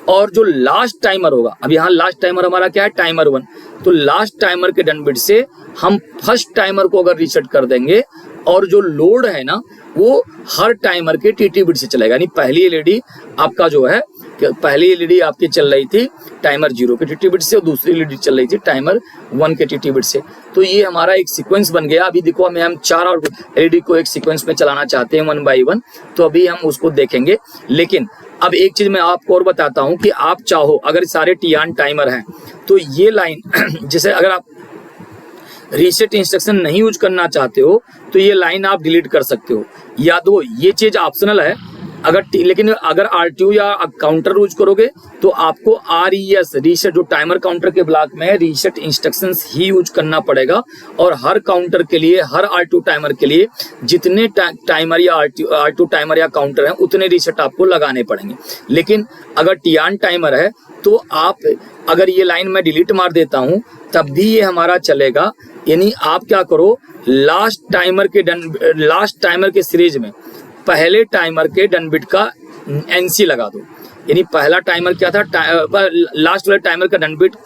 और जो लास्ट टाइमर होगा, अब यहाँ लास्ट टाइमर हमारा क्या है, टाइमर 1, तो लास्ट टाइमर के डन बिट से हम फर्स्ट टाइमर को अगर रीसेट कर देंगे, और जो लोड है ना वो हर टाइमर के TT बिट से चलेगा। यानी पहली LED आपका जो है, पहली LED आपकी चल रही थी टाइमर 0 के TT बिट से और दूसरी LED चल रही थी टाइमर 1 के TT बिट से। तो ये हमारा एक सीक्वेंस बन गया। अभी देखो हम 4 LED को एक सीक्वेंस में चलाना चाहते हैं 1 बाई 1, तो अभी हम उसको देखेंगे। लेकिन अब एक चीज मैं आपको और बताता हूं कि आप चाहो अगर सारे TN टाइमर हैं तो ये लाइन जैसे अगर आप रीसेट इंस्ट्रक्शन नहीं यूज करना चाहते हो तो ये लाइन आप डिलीट कर सकते हो, या तो ये चीज ऑप्शनल है लेकिन अगर RTU या काउंटर यूज करोगे तो आपको RES रीसेट जो टाइमर काउंटर के ब्लॉक में है रीसेट इंस्ट्रक्शंस ही यूज करना पड़ेगा, और हर काउंटर के लिए, हर RTU टाइमर के लिए जितने टाइमर या RTU टाइमर या काउंटर हैं उतने रीसेट आपको लगाने पड़ेंगे। लेकिन अगर TN टाइमर है तो आप अगर ये लाइन मैं डिलीट मार देता हूं तब भी ये हमारा चलेगा। यानी आप क्या करो, लास्ट टाइमर के सीरीज में पहले टाइमर के डन बिट का NC लगा दो। यानी पहला टाइमर क्या था, लास्ट वाले टाइमर का डन बिट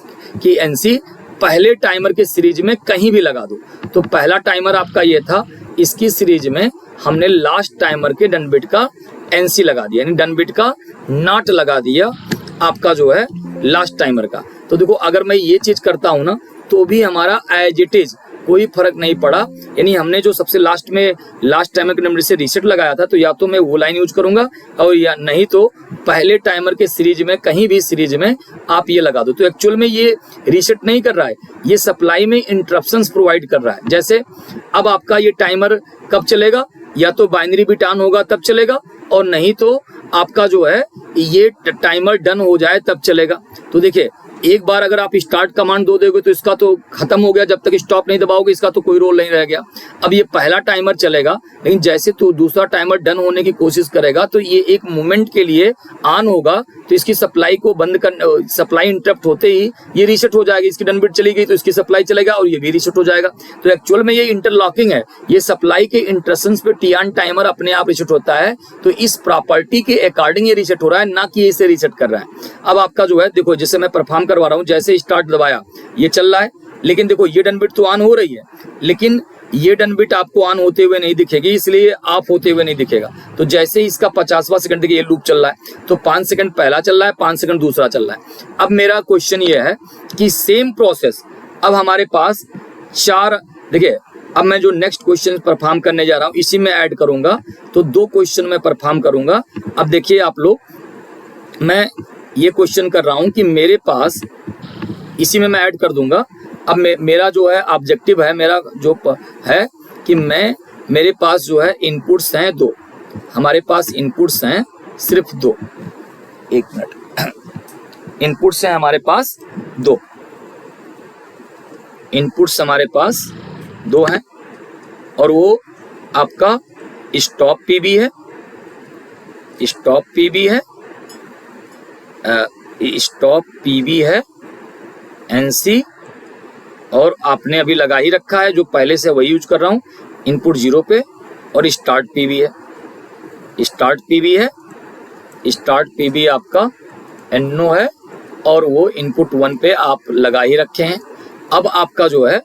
की NC पहले टाइमर के सीरीज में कहीं भी लगा दो। तो पहला टाइमर आपका ये था, इसकी सीरीज में हमने लास्ट टाइमर के डन बिट का NC लगा दिया, यानी डन बिट का नॉट लगा दिया आपका जो है लास्ट टाइमर का। तो देखो अगर मैं ये चीज करता हूं ना तो भी हमारा एज इट इज कोई फर्क नहीं पड़ा। यानी हमने जो सबसे लास्ट में लास्ट टाइमर के नंबर से रीसेट लगाया था, तो या तो मैं वो लाइन यूज करूंगा और या नहीं तो पहले टाइमर के सीरीज में कहीं भी सीरीज में आप ये लगा दो। तो एक्चुअल में ये रीसेट नहीं कर रहा है, ये सप्लाई में इंटरप्शंस प्रोवाइड कर रहा है। जैसे अब आपका ये टाइमर कब चलेगा, या तो बाइनरी बिट ऑन होगा तब चलेगा, और नहीं तो आपका जो है ये टाइमर डन हो जाए तब चलेगा। तो देखिए एक बार अगर आप स्टार्ट कमांड दो दोगे तो इसका तो खत्म हो गया, जब तक स्टॉप नहीं दबाओगे इसका तो कोई रोल नहीं रह गया। अब ये पहला टाइमर चलेगा, लेकिन जैसे तो दूसरा टाइमर डन होने की कोशिश करेगा तो ये एक मोमेंट के लिए ऑन होगा, तो इसकी सप्लाई को बंद कर, सप्लाई इंटरप्ट होते ही ये रीसेट हो जाएगी। इसकी डन बिट चली गई तो इसकी सप्लाई चलेगा और ये भी रीसेट हो जाएगा। तो एक्चुअल में ये इंटरलॉकिंग है, ये सप्लाई के इंटरप्शंस पे टी ऑन टाइमर अपने आप रीसेट होता है। तो इस प्रॉपर्टी के अकॉर्डिंग ये रीसेट हो रहा है, ना कि इसे रीसेट कर रहा है। अब आपका जो है देखो, जैसे मैं परफॉर्म करवा रहा हूँ, जैसे स्टार्ट दबाया ये चल रहा है, लेकिन देखो ये डन बिट तो ऑन हो रही है, लेकिन ये डन बिट आपको ऑन होते हुए नहीं दिखेगी, इसलिए ऑफ होते हुए नहीं दिखेगा। तो जैसे ही इसका 50वां सेकंड देखिए ये लूप चल रहा है, तो 5 सेकंड पहला चल रहा है, 5 सेकंड दूसरा चल रहा है। अब मेरा क्वेश्चन ये है कि सेम प्रोसेस अब हमारे पास 4, देखिए अब मैं जो नेक्स्ट क्वेश्चन परफॉर्म करने जा रहा हूँ इसी में ऐड करूंगा, तो 2 क्वेश्चन में परफॉर्म करूंगा। अब देखिए आप लोग, मैं ये क्वेश्चन कर रहा हूं कि मेरे पास, इसी में मैं ऐड कर दूंगा। अब मेरा जो है ऑब्जेक्टिव है, मेरा जो है कि मेरे पास जो है इनपुट्स हैं 2, हमारे पास इनपुट्स हैं सिर्फ 2, 1 मिनट, इनपुट्स हैं हमारे पास 2, इनपुट्स हमारे पास 2 हैं, और वो आपका स्टॉप पीबी है, स्टॉप पीबी है, स्टॉप पीबी है, एनसी, और आपने अभी लगा ही रखा है जो पहले से वही यूज कर रहा हूं, इनपुट 0 पे, और स्टार्ट पीबी है, स्टार्ट पीबी है, स्टार्ट पीबी आपका एनो है, और वो इनपुट 1 पे आप लगा ही रखे हैं। अब आपका जो है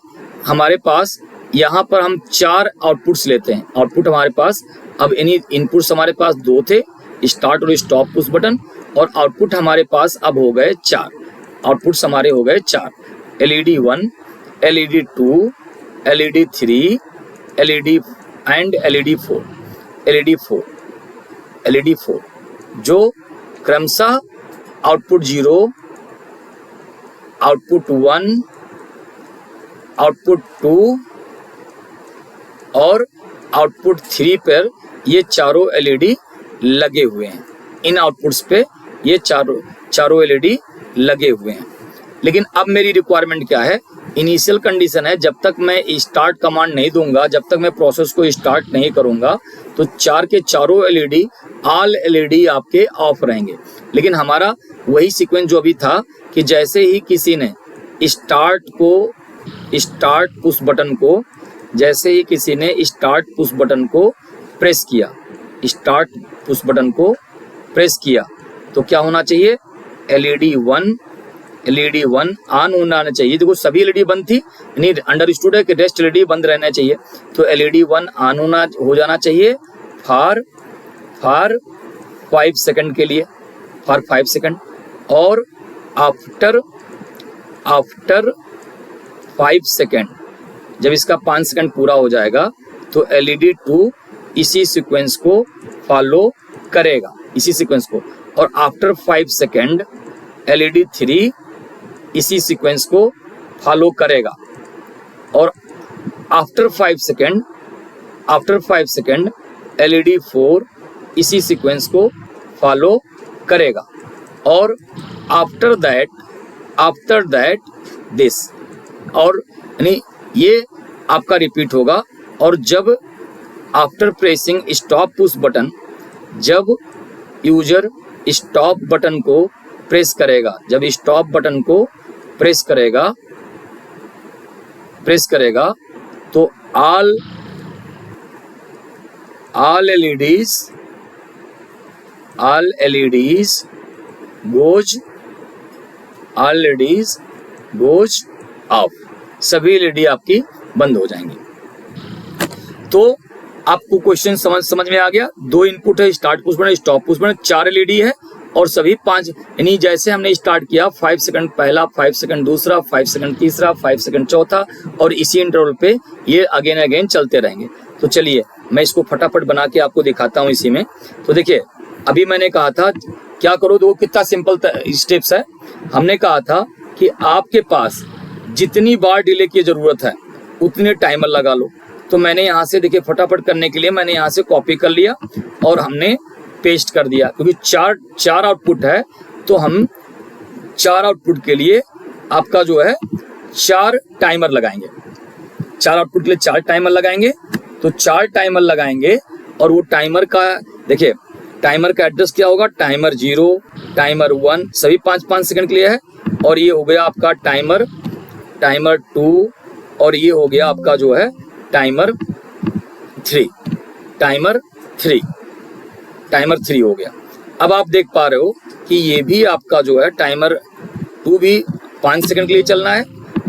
हमारे पास यहाँ पर हम 4 आउटपुट्स लेते हैं, आउटपुट हमारे पास, अब इन्हीं इनपुट्स हमारे पास 2 थे, स्टार्ट और स्टॉप पुश बटन, और आउटपुट हमारे पास अब हो गए 4, आउटपुट्स हमारे हो गए 4, LED 1, LED 2, LED 3, LED and LED 4, LED 4, LED 4, जो क्रमशः आउटपुट 0, आउटपुट 1, आउटपुट 2 और आउटपुट 3 पर ये चारों LED लगे हुए हैं। इन आउटपुट्स पे ये चारों LED लगे हुए हैं। लेकिन अब मेरी रिक्वायरमेंट क्या है, इनिशियल कंडीशन है, जब तक मैं स्टार्ट कमांड नहीं दूंगा, जब तक मैं प्रोसेस को स्टार्ट नहीं करूंगा, तो 4 के चारों LED, ऑल LED आपके ऑफ रहेंगे। लेकिन हमारा वही सीक्वेंस जो अभी था कि जैसे ही किसी ने स्टार्ट पुश बटन को, जैसे ही किसी ने स्टार्ट पुश बटन को प्रेस किया, स्टार्ट पुश बटन को प्रेस किया, तो क्या होना चाहिए, LED 1 ऑन होना चाहिए। देखो सभी LED बंद थी, यानी अंडरस्टूड है कि रेस्ट LED बंद रहना चाहिए, तो LED 1 ऑन हो जाना चाहिए फॉर 5 सेकंड के लिए, फॉर 5 सेकंड, और आफ्टर 5 सेकंड, जब इसका 5 सेकंड पूरा हो जाएगा तो LED 2 इसी सीक्वेंस को फॉलो करेगा, इसी सीक्वेंस को, और आफ्टर 5 सेकंड LED 3 इसी सीक्वेंस को फॉलो करेगा, और आफ्टर 5 सेकंड LED 4 इसी सीक्वेंस को फॉलो करेगा, और आफ्टर दैट दिस, और यानी ये आपका रिपीट होगा। और जब after pressing stop push button, जब यूजर स्टॉप बटन को प्रेस करेगा, जब स्टॉप बटन को प्रेस करेगा तो ऑल LEDs goes ऑफ, सभी LED आपकी बंद हो जाएंगी। तो आपको क्वेश्चन समझ में आ गया। 2 इनपुट है, start push button, stop push button, 4 LED है, और सभी 5, यानी जैसे हमने स्टार्ट किया 5 सेकंड पहला, 5 सेकंड दूसरा, 5 सेकंड तीसरा, 5 सेकंड चौथा, और इसी इंटरवल पे ये अगेन चलते रहेंगे। तो चलिए मैं इसको फटाफट बना के आपको दिखाता हूँ इसी में। तो देखिए अभी मैंने कहा था क्या करो, तो कितना सिंपल स्टेप्स है। हमने कहा था कि आपके पास जितनी बार डिले की जरूरत है उतने टाइमर लगा लो। तो मैंने यहाँ से देखिए फटाफट करने के लिए मैंने यहाँ से कॉपी कर लिया और हमने पेस्ट कर दिया, क्योंकि चार आउटपुट है तो हम 4 आउटपुट के लिए आपका जो है 4 टाइमर लगाएंगे। 4 आउटपुट के लिए 4 टाइमर लगाएंगे। तो 4 टाइमर लगाएंगे और वो टाइमर का देखिए टाइमर का एड्रेस क्या होगा, टाइमर 0, टाइमर 1 सभी 5-5 सेकंड के लिए है, और ये हो गया आपका टाइमर 2, और ये हो गया आपका जो है टाइमर 3 हो गया। अब आप देख पा रहे हो कि ये भी आपका जो है टाइमर 2 भी 5 सेकंड के लिए चलना है।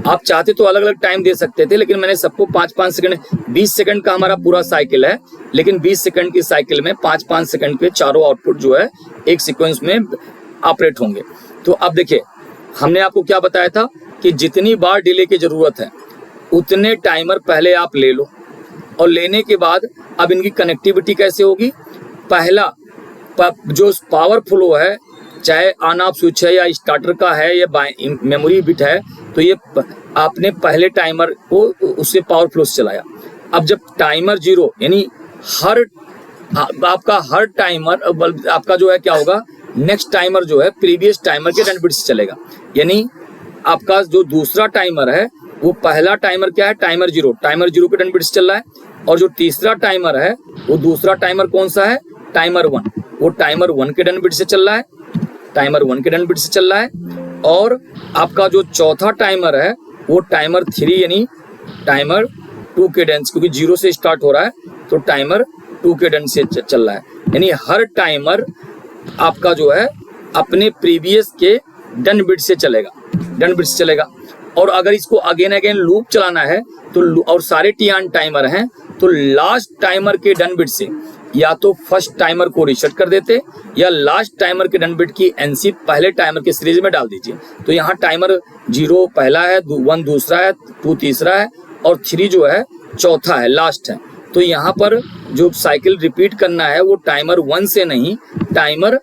आप चाहते तो अलग अलग टाइम दे सकते थे, लेकिन मैंने सबको 5-5 सेकंड, 20 सेकंड का हमारा पूरा साइकिल है, लेकिन 20 सेकंड की साइकिल में 5-5 सेकंड के चारों आउटपुट जो है एक सीक्वेंस में ऑपरेट होंगे। तो अब देखिए हमने आपको क्या बताया था कि जितनी बार डिले की जरूरत है उतने टाइमर पहले आप ले लो, और लेने के बाद अब इनकी कनेक्टिविटी कैसे होगी। पहला जो पावर फ्लो है, चाहे ऑन ऑफ स्विच है या स्टार्टर का है या मेमोरी बिट है, तो ये आपने पहले टाइमर को उससे पावर फ्लो से चलाया। अब जब टाइमर 0 यानी आपका हर टाइमर आपका जो है क्या होगा, नेक्स्ट टाइमर जो है प्रीवियस टाइमर के 10 बिट से चलेगा। यानी आपका जो दूसरा टाइमर है वो पहला टाइमर क्या है, टाइमर 0 के 10 बिट से चल रहा है, और जो तीसरा टाइमर है वो दूसरा टाइमर कौन सा है, टाइमर 1, वो टाइमर 1 के 10 बिट से चल रहा है, और आपका जो चौथा टाइमर है वो टाइमर 3 यानी टाइमर 2 के डेंस, क्योंकि 0 से स्टार्ट हो रहा है तो टाइमर 2 के डेंस से चल रहा है। यानी हर टाइमर आपका जो है अपने प्रीवियस के 10 बिट से चलेगा। और अगर इसको अगेन लूप चलाना है तो और सारे टी-ऑन टाइमर हैं तो लास्ट टाइमर के 10 बिट से या तो फर्स्ट टाइमर को रीसेट कर देते या लास्ट टाइमर के 10 बिट की एनसी पहले टाइमर के सीरीज में डाल दीजिए। तो यहाँ टाइमर 0 पहला है, 1 दूसरा है, 2 तीसरा है, और 3 जो है चौथा है, लास्ट है। तो यहाँ पर जो साइकिल रिपीट करना है वो टाइमर 1 से नहीं, टाइमर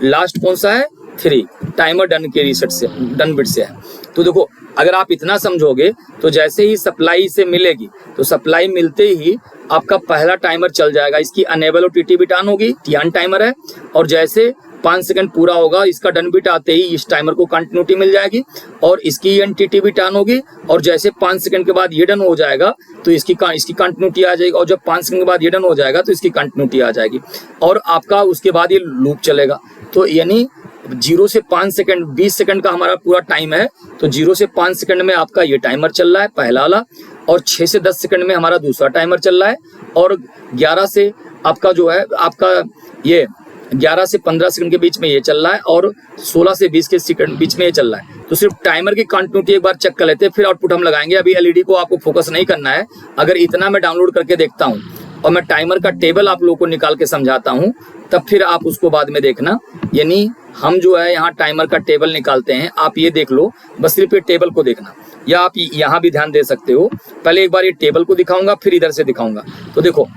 लास्ट कौन सा है, 3 टाइमर डन के रीसेट से, डन बिट से है। तो देखो अगर आप इतना समझोगे तो जैसे ही सप्लाई से मिलेगी तो सप्लाई मिलते ही आपका पहला टाइमर चल जाएगा, इसकी अनेबल और टीटी बिट ऑन होगी, टी-ऑन टाइमर है, और जैसे 5 सेकंड पूरा होगा इसका डन बिट आते ही इस टाइमर को कंटिन्यूटी मिल जाएगी और इसकी एनटीटी बिट ऑन होगी, और जैसे 5 सेकंड के बाद ये डन हो जाएगा तो इसकी कंटिन्यूटी आ जाएगी, और जब 5 सेकंड के बाद ये डन हो जाएगा तो इसकी कंटिन्यूटी आ जाएगी, और आपका उसके बाद ये लूप चलेगा। तो यानी 0 से 5 सेकंड 20 सेकंड का हमारा पूरा टाइम है, तो 0 से 5 सेकंड में आपका ये टाइमर चल रहा है पहला वाला, और 6 से 10 सेकंड में हमारा दूसरा टाइमर चल रहा है, और 11 से आपका जो है आपका ये 11 से 15 सेकंड के बीच में ये चल रहा है, और 16 से 20 के सेकंड बीच में ये चल रहा है। तो सिर्फ टाइमर की कंटिन्यूटी एक बार चेक कर लेते हैं, फिर आउटपुट हम लगाएंगे। अभी एलईडी को आपको फोकस नहीं करना है। अगर इतना मैं डाउनलोड करके देखता हूँ और मैं टाइमर का टेबल आप लोगों को निकाल के समझाता हूँ, तब फिर आप उसको बाद में देखना। यानी हम जो है यहाँ टाइमर का टेबल निकालते हैं, आप ये देख लो, बस सिर्फ ये टेबल को देखना, या आप यहाँ भी ध्यान दे सकते हो। पहले एक बार ये टेबल को दिखाऊंगा, फिर इधर से दिखाऊंगा। तो देखो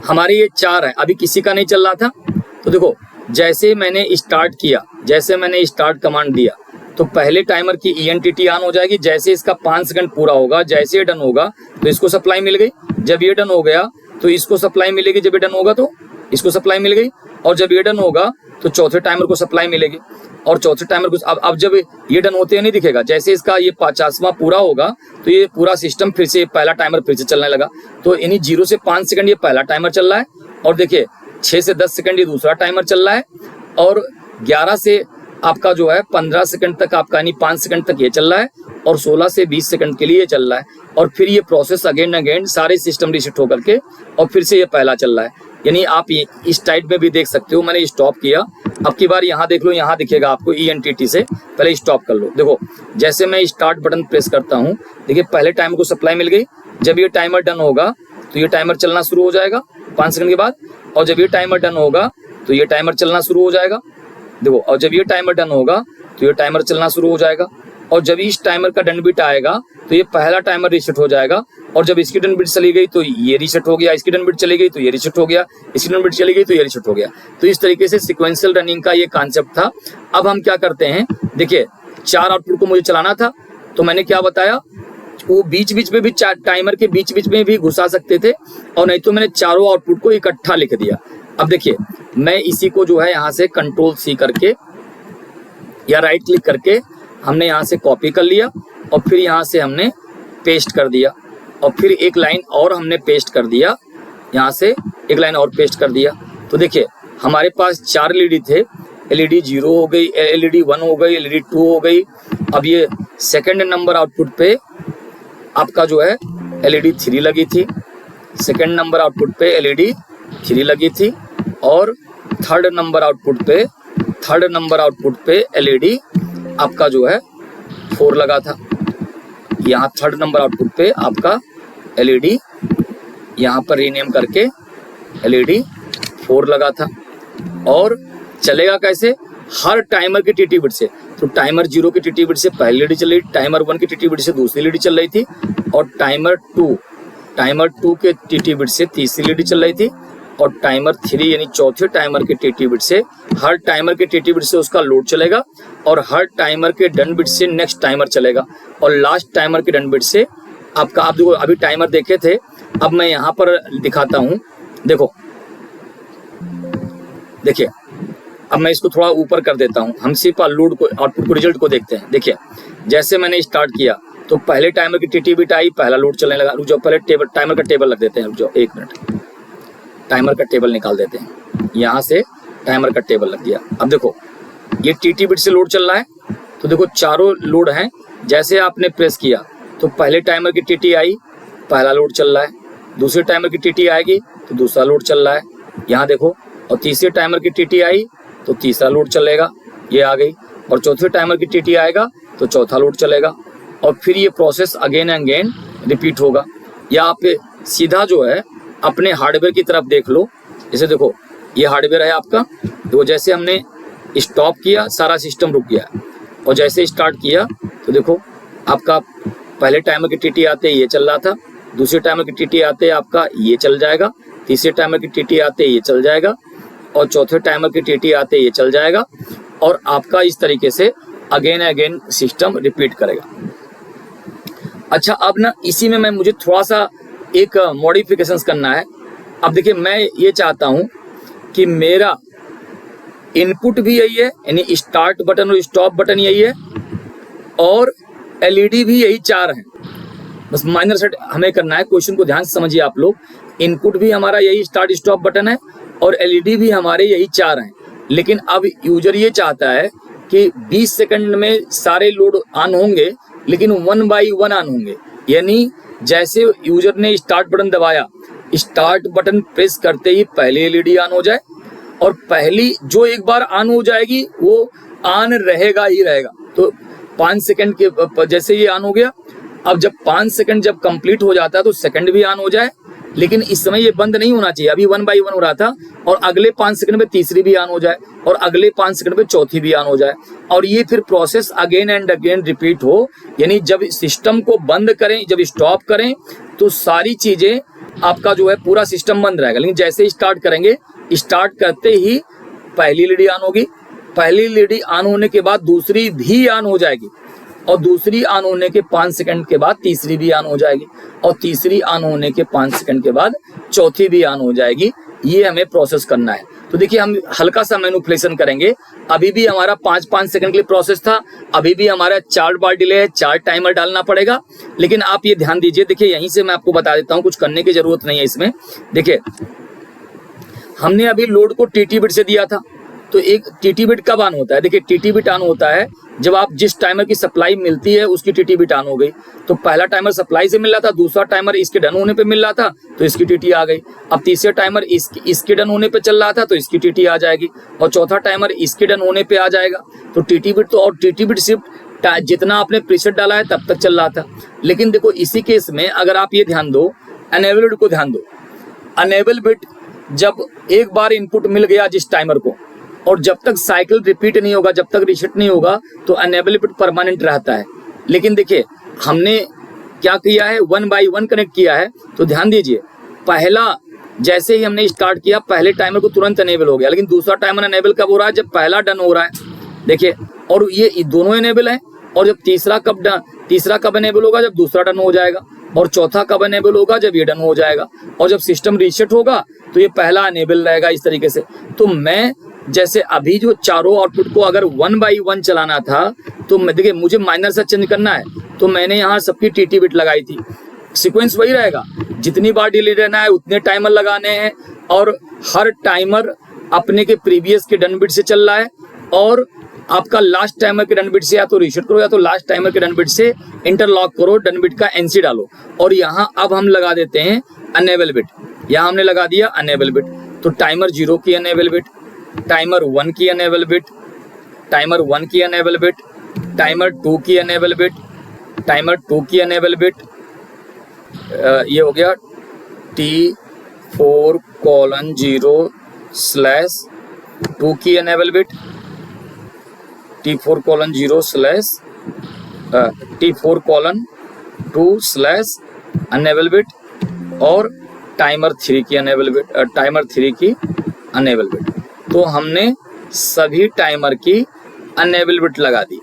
हमारे ये 4 है, अभी किसी का नहीं चल रहा था। तो देखो जैसे मैंने स्टार्ट किया, जैसे मैंने स्टार्ट कमांड दिया, तो पहले टाइमर की ईएनटीटी ऑन हो जाएगी। जैसे इसका 5 सेकंड पूरा होगा, जैसे ये डन होगा तो इसको सप्लाई मिल गई, जब ये डन हो गया तो इसको सप्लाई मिलेगी, जब ये डन होगा तो इसको सप्लाई मिल गई, और जब ये डन होगा तो चौथे टाइमर को सप्लाई मिलेगी, और चौथे टाइमर को अब जब ये डन होते नहीं दिखेगा, जैसे इसका ये 50वां पूरा होगा तो ये पूरा सिस्टम फिर से पहला टाइमर फिर से चलने लगा। तो यानी 0 से 5 सेकंड ये पहला टाइमर चल रहा है, और देखिए 6 से 10 सेकंड ये दूसरा टाइमर चल रहा है, और 11 से आपका जो है 15 सेकंड तक आपका यानी 5 सेकंड तक ये चल रहा है, और 16 से 20 सेकंड के लिए ये चल रहा है, और फिर ये प्रोसेस अगेन सारे सिस्टम रीसेट होकर के और फिर से ये पहला चल रहा है। यानी आप इस टाइप में भी देख सकते हो। मैंने स्टॉप किया, अब की बार यहाँ देख लो, यहाँ दिखेगा आपको ईएनटीटी से, पहले स्टॉप कर लो। देखो जैसे मैं स्टार्ट बटन प्रेस करता हूँ, देखिए पहले टाइमर को सप्लाई मिल गई, जब ये टाइमर डन होगा तो ये टाइमर चलना शुरू हो जाएगा 5 सेकंड के बाद, और जब ये टाइमर डन होगा तो ये टाइमर चलना शुरू हो जाएगा। देखो, और जब ये टाइमर डन होगा तो ये टाइमर चलना शुरू हो जाएगा, और जब इस टाइमर का डन बिट आएगा तो ये पहला टाइमर रीसेट हो जाएगा, और जब इसकी डन बिट चली गई तो ये रीसेट हो गया, इसकी डन बिट चली गई तो ये रीसेट हो गया, इसकी डन बिट चली गई तो ये रीसेट हो गया। तो इस तरीके से सिक्वेंशियल रनिंग का ये कॉन्सेप्ट था। अब हम क्या करते हैं, देखिए 4 आउटपुट को मुझे चलाना था, तो मैंने क्या बताया, वो बीच बीच में भी टाइमर के बीच बीच में भी घुसा सकते थे, और नहीं तो मैंने चारों आउटपुट को इकट्ठा लिख दिया। अब देखिए मैं इसी को जो है यहाँ से कंट्रोल C करके या राइट क्लिक करके हमने यहाँ से कॉपी कर लिया और फिर यहाँ से हमने पेस्ट कर दिया और फिर एक लाइन और हमने पेस्ट कर दिया, यहाँ से एक लाइन और पेस्ट कर दिया। तो देखिए हमारे पास 4 LED थे, LED 0 हो गई, LED 1 हो गई, LED 2 हो गई। अब ये सेकंड नंबर आउटपुट पे आपका जो है LED 3 लगी थी, सेकंड नंबर आउटपुट पे LED 3 लगी थी और थर्ड नंबर आउटपुट पे LED आपका जो है 4 लगा था। यहाँ थर्ड नंबर आउटपुट पे आपका LED यहाँ पर रीनेम करके LED 4 लगा था। और चलेगा कैसे? हर टाइमर के TT बिट से, तो टाइमर 0 की TT बिट से पहली LED चल रही थी, टाइमर 1 की TT बिट से दूसरी LED चल रही थी और टाइमर 2 के TT बिट से तीसरी LED चल रही थी और टाइमर 3 यानी चौथे टाइमर के TT बिट से, हर टाइमर के TT बिट से उसका लोड चलेगा और हर टाइमर के डन बिट से नेक्स्ट टाइमर चलेगा और लास्ट टाइमर के डन बिट से आपका, आप देखो अभी टाइमर देखे थे, अब मैं यहाँ पर दिखाता हूँ। देखिए अब मैं इसको थोड़ा ऊपर कर देता हूँ, हम सिर्फ लोड को, आउटपुट को, रिजल्ट को देखते हैं। देखिए जैसे मैंने स्टार्ट किया तो पहले टाइमर की TT बिट आई, पहला लोड चलने लगा। रुक जाओ, पहले टाइमर का टेबल रख देते हैं, रुक जाओ 1 मिनट, टाइमर का टेबल निकाल देते हैं। यहाँ से टाइमर का टेबल लग दिया। अब देखो ये TT बिट से लोड चल रहा है, तो देखो चारों लोड हैं। जैसे आपने प्रेस किया तो पहले टाइमर की TT आई, पहला लोड चल रहा है, दूसरे टाइमर की TT आएगी तो दूसरा लोड चल रहा है, यहाँ देखो, और तीसरे टाइमर की TT आई तो तीसरा लोड चलेगा, ये आ गई, और चौथे टाइमर की TT आएगा तो चौथा लोड चलेगा और फिर ये process again and again repeat होगा। या आप सीधा जो है अपने हार्डवेयर की तरफ देख लो। जैसे देखो ये हार्डवेयर है आपका, तो जैसे हमने स्टॉप किया सारा सिस्टम रुक गया और जैसे स्टार्ट किया तो देखो आपका पहले टाइमर की TT आते ये चल रहा था, दूसरे टाइमर की TT आते आपका ये चल जाएगा, तीसरे टाइमर की TT आते ये चल जाएगा और चौथे टाइमर की TT आते ये चल जाएगा और आपका इस तरीके से अगेन अगेन सिस्टम रिपीट करेगा। अच्छा अब ना इसी में मुझे थोड़ा सा एक मॉडिफिकेशंस करना है। अब देखिए मैं ये चाहता हूं कि मेरा इनपुट भी यही है, यानी स्टार्ट बटन और स्टॉप बटन यही है और LED भी यही 4 हैं। बस माइनर सेट हमें करना है। क्वेश्चन को ध्यान से समझिए आप लोग। इनपुट भी हमारा यही स्टार्ट स्टॉप बटन है और LED भी हमारे यही 4 हैं। लेकिन अब यूजर ये चाहता है कि 20 सेकंड में सारे लोड ऑन होंगे लेकिन 1 बाई 1 ऑन होंगे। यानी जैसे यूजर ने स्टार्ट बटन दबाया, स्टार्ट बटन प्रेस करते ही पहली LED ऑन हो जाए और पहली जो एक बार ऑन हो जाएगी वो ऑन रहेगा ही रहेगा। तो 5 सेकंड के जैसे ये ऑन हो गया, अब जब 5 सेकंड जब कंप्लीट हो जाता है तो सेकंड भी ऑन हो जाए, लेकिन इस समय ये बंद नहीं होना चाहिए। अभी 1 बाई 1 हो रहा था और अगले 5 सेकंड में तीसरी भी ऑन हो जाए और अगले 5 सेकंड में चौथी भी ऑन हो जाए और ये फिर process again and again repeat हो। यानी जब सिस्टम को बंद करें, जब स्टॉप करें तो सारी चीजें आपका जो है पूरा सिस्टम बंद रहेगा, लेकिन जैसे ही स्टार्ट करेंगे, स्टार्ट करते ही पहली LED ऑन होगी, पहली LED ऑन होने के बाद दूसरी भी ऑन हो जाएगी और दूसरी ऑन होने के 5 सेकंड के बाद तीसरी भी ऑन हो जाएगी और तीसरी ऑन होने के 5 सेकंड के बाद चौथी भी ऑन हो जाएगी। ये हमें प्रोसेस करना है। तो देखिए हम हल्का सा मैनिपुलेशन करेंगे। अभी भी हमारा 5-5 सेकंड के लिए प्रोसेस था, अभी भी हमारा 4 बार डिले है, 4 टाइमर डालना पड़ेगा। लेकिन आप ये ध्यान दीजिए, देखिए यहीं से मैं आपको बता देता हूँ, कुछ करने की जरूरत नहीं है इसमें। देखिए हमने अभी लोड को TT बिट से दिया था, तो एक TT बिट कब ऑन होता है? देखिए TT बिट ऑन होता है जब आप जिस टाइमर की सप्लाई मिलती है उसकी TT बिट ऑन हो गई। तो पहला टाइमर सप्लाई से मिल रहा था, दूसरा टाइमर इसके डन होने पे मिल रहा था तो इसकी TT आ गई। अब तीसरे टाइमर इसके डन होने पे चल रहा था तो इसकी TT आ जाएगी और चौथा टाइमर इसके डन होने पे आ जाएगा। तो TT बिट तो, और TT बिट सिर्फ जितना आपने प्रीसेट डाला है तब तक चल रहा था। लेकिन देखो इसी केस में अगर आप ये ध्यान दो, अनेबल बिट को ध्यान दो। अनेबल बिट जब एक बार इनपुट मिल गया जिस टाइमर को और जब तक साइकिल रिपीट नहीं होगा, जब तक रीसेट नहीं होगा, तो अनेबल बिट परमानेंट रहता है। लेकिन देखिए हमने क्या किया है, 1 बाई 1 कनेक्ट किया है। तो ध्यान दीजिए, पहला जैसे ही हमने स्टार्ट किया पहले टाइमर को तुरंत अनेबल हो गया, लेकिन दूसरा टाइमर अनेबल कब हो रहा है? जब पहला डन हो रहा है। देखिए, और ये दोनों अनेबल है। और जब तीसरा कब अनेबल होगा? जब दूसरा डन हो जाएगा। और चौथा कब अनेबल होगा? जब ये डन हो जाएगा। और जब सिस्टम रीसेट होगा तो ये पहला अनेबल रहेगा, इस तरीके से। तो मैं जैसे अभी जो चारों आउटपुट को अगर 1 by 1 चलाना था तो देखिए मुझे माइनर से चेंज करना है, तो मैंने यहाँ सबकी टीटी बिट लगाई थी। सीक्वेंस वही रहेगा, जितनी बार डिले रहना है उतने टाइमर लगाने हैं, और हर टाइमर अपने के प्रीवियस के डन बिट से चल रहा है, और आपका लास्ट टाइमर के डन बिट से या तो रीसेट करो या तो लास्ट टाइमर के डन बिट से इंटरलॉक करो, डन बिट का एनसी डालो। और यहाँ अब हम लगा देते हैं अनेबल बिट। यहाँ हमने लगा दिया अनेबल बिट, तो टाइमर 0 की अनेबल बिट, टाइमर 1 की अनेबल बिट, टाइमर 1 की अनेबल बिट, टाइमर 2 की अनेबल बिट, टाइमर 2 की अनेबल बिट, ये हो गया T4:0/2 की अनेबल बिट, T4:2/अनेबल बिट, और टाइमर 3 की अनेबल बिट, टाइमर 3 की अनेबल बिट। तो हमने सभी टाइमर की अनेबल बिट लगा दी।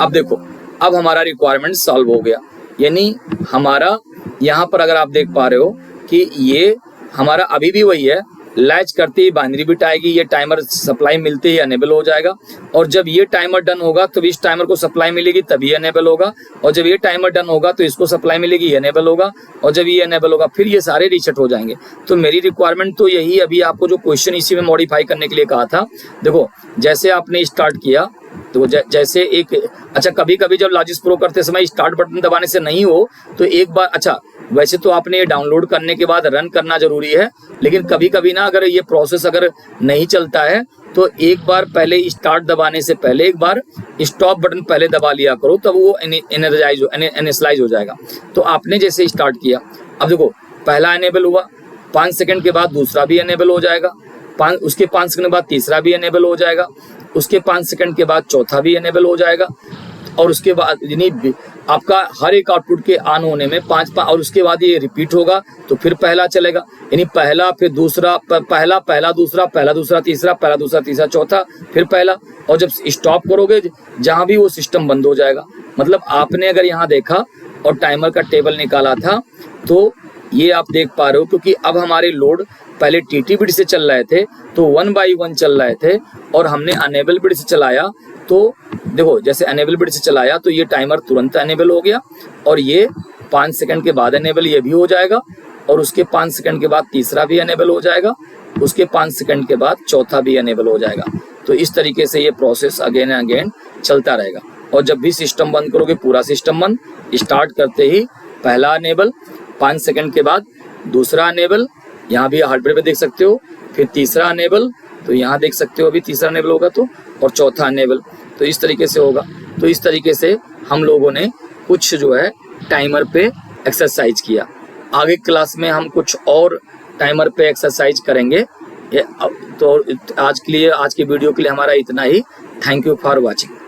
अब देखो, अब हमारा रिक्वायरमेंट सॉल्व हो गया, यानी हमारा यहाँ पर अगर आप देख पा रहे हो कि ये हमारा अभी भी वही है, लैच करते ही बाइनरी बिट आएगी, ये टाइमर सप्लाई मिलते ही अनेबल हो जाएगा, और जब ये टाइमर डन होगा तो इस टाइमर को सप्लाई मिलेगी तभी अनेबल होगा, और जब ये टाइमर डन होगा तो इसको सप्लाई मिलेगी, ये अनेबल होगा, और जब ये अनेबल होगा फिर ये सारे रीसेट हो जाएंगे। तो मेरी रिक्वायरमेंट तो यही, अभी आपको जो क्वेश्चन इसी में मॉडिफाई करने के लिए कहा था। देखो जैसे आपने स्टार्ट किया तो जैसे एक, अच्छा कभी कभी जब लॉजिक्स प्रो करते समय स्टार्ट बटन दबाने से नहीं हो तो एक बार, अच्छा वैसे तो आपने ये डाउनलोड करने के बाद रन करना जरूरी है, लेकिन कभी कभी ना अगर ये प्रोसेस अगर नहीं चलता है तो एक बार पहले स्टार्ट दबाने से पहले एक बार स्टॉप बटन पहले दबा लिया करो, तब वो इनिशियलाइज हो जाएगा। तो आपने जैसे स्टार्ट किया, अब देखो पहला एनेबल हुआ, 5 सेकंड के बाद दूसरा भी एनेबल हो जाएगा, उसके 5 सेकंड के बाद तीसरा भी एनेबल हो जाएगा, उसके 5 सेकंड के बाद चौथा भी एनेबल हो जाएगा, और उसके बाद यानी आपका हर एक आउटपुट के ऑन होने में 5 और उसके बाद ये रिपीट होगा तो फिर पहला चलेगा, यानी पहला फिर दूसरा, पहला पहला दूसरा, पहला दूसरा तीसरा, पहला दूसरा तीसरा चौथा, फिर पहला, और जब स्टॉप करोगे जहां भी वो सिस्टम बंद हो जाएगा। मतलब आपने अगर यहाँ देखा और टाइमर का टेबल निकाला था तो ये आप देख पा रहे हो, क्योंकि अब हमारे लोड पहले टीटी बिट से चल रहे थे तो 1 by 1 चल रहे थे, और हमने अनेबल बिट से चलाया तो देखो जैसे अनेबल बिट से चलाया तो ये टाइमर तुरंत अनेबल हो गया, और ये 5 सेकंड के बाद अनेबल ये भी हो जाएगा, और उसके 5 सेकंड के बाद तीसरा भी अनेबल हो जाएगा, उसके 5 सेकंड के बाद चौथा भी अनेबल हो जाएगा। तो इस तरीके से ये प्रोसेस अगेन एंड अगेन चलता रहेगा, और जब भी सिस्टम बंद करोगे पूरा सिस्टम बंद, स्टार्ट करते ही पहला अनेबल, 5 सेकंड के बाद दूसरा अनेबल, यहाँ भी हार्डवेयर पे देख सकते हो, फिर तीसरा अनेबल, तो यहाँ देख सकते हो अभी तीसरा अनेबल होगा तो, और चौथा अनेबल, तो इस तरीके से होगा। तो इस तरीके से हम लोगों ने कुछ जो है टाइमर पे एक्सरसाइज किया। आगे क्लास में हम कुछ और टाइमर पे एक्सरसाइज करेंगे। तो आज के लिए, आज की वीडियो के लिए हमारा इतना ही। Thank you for watching.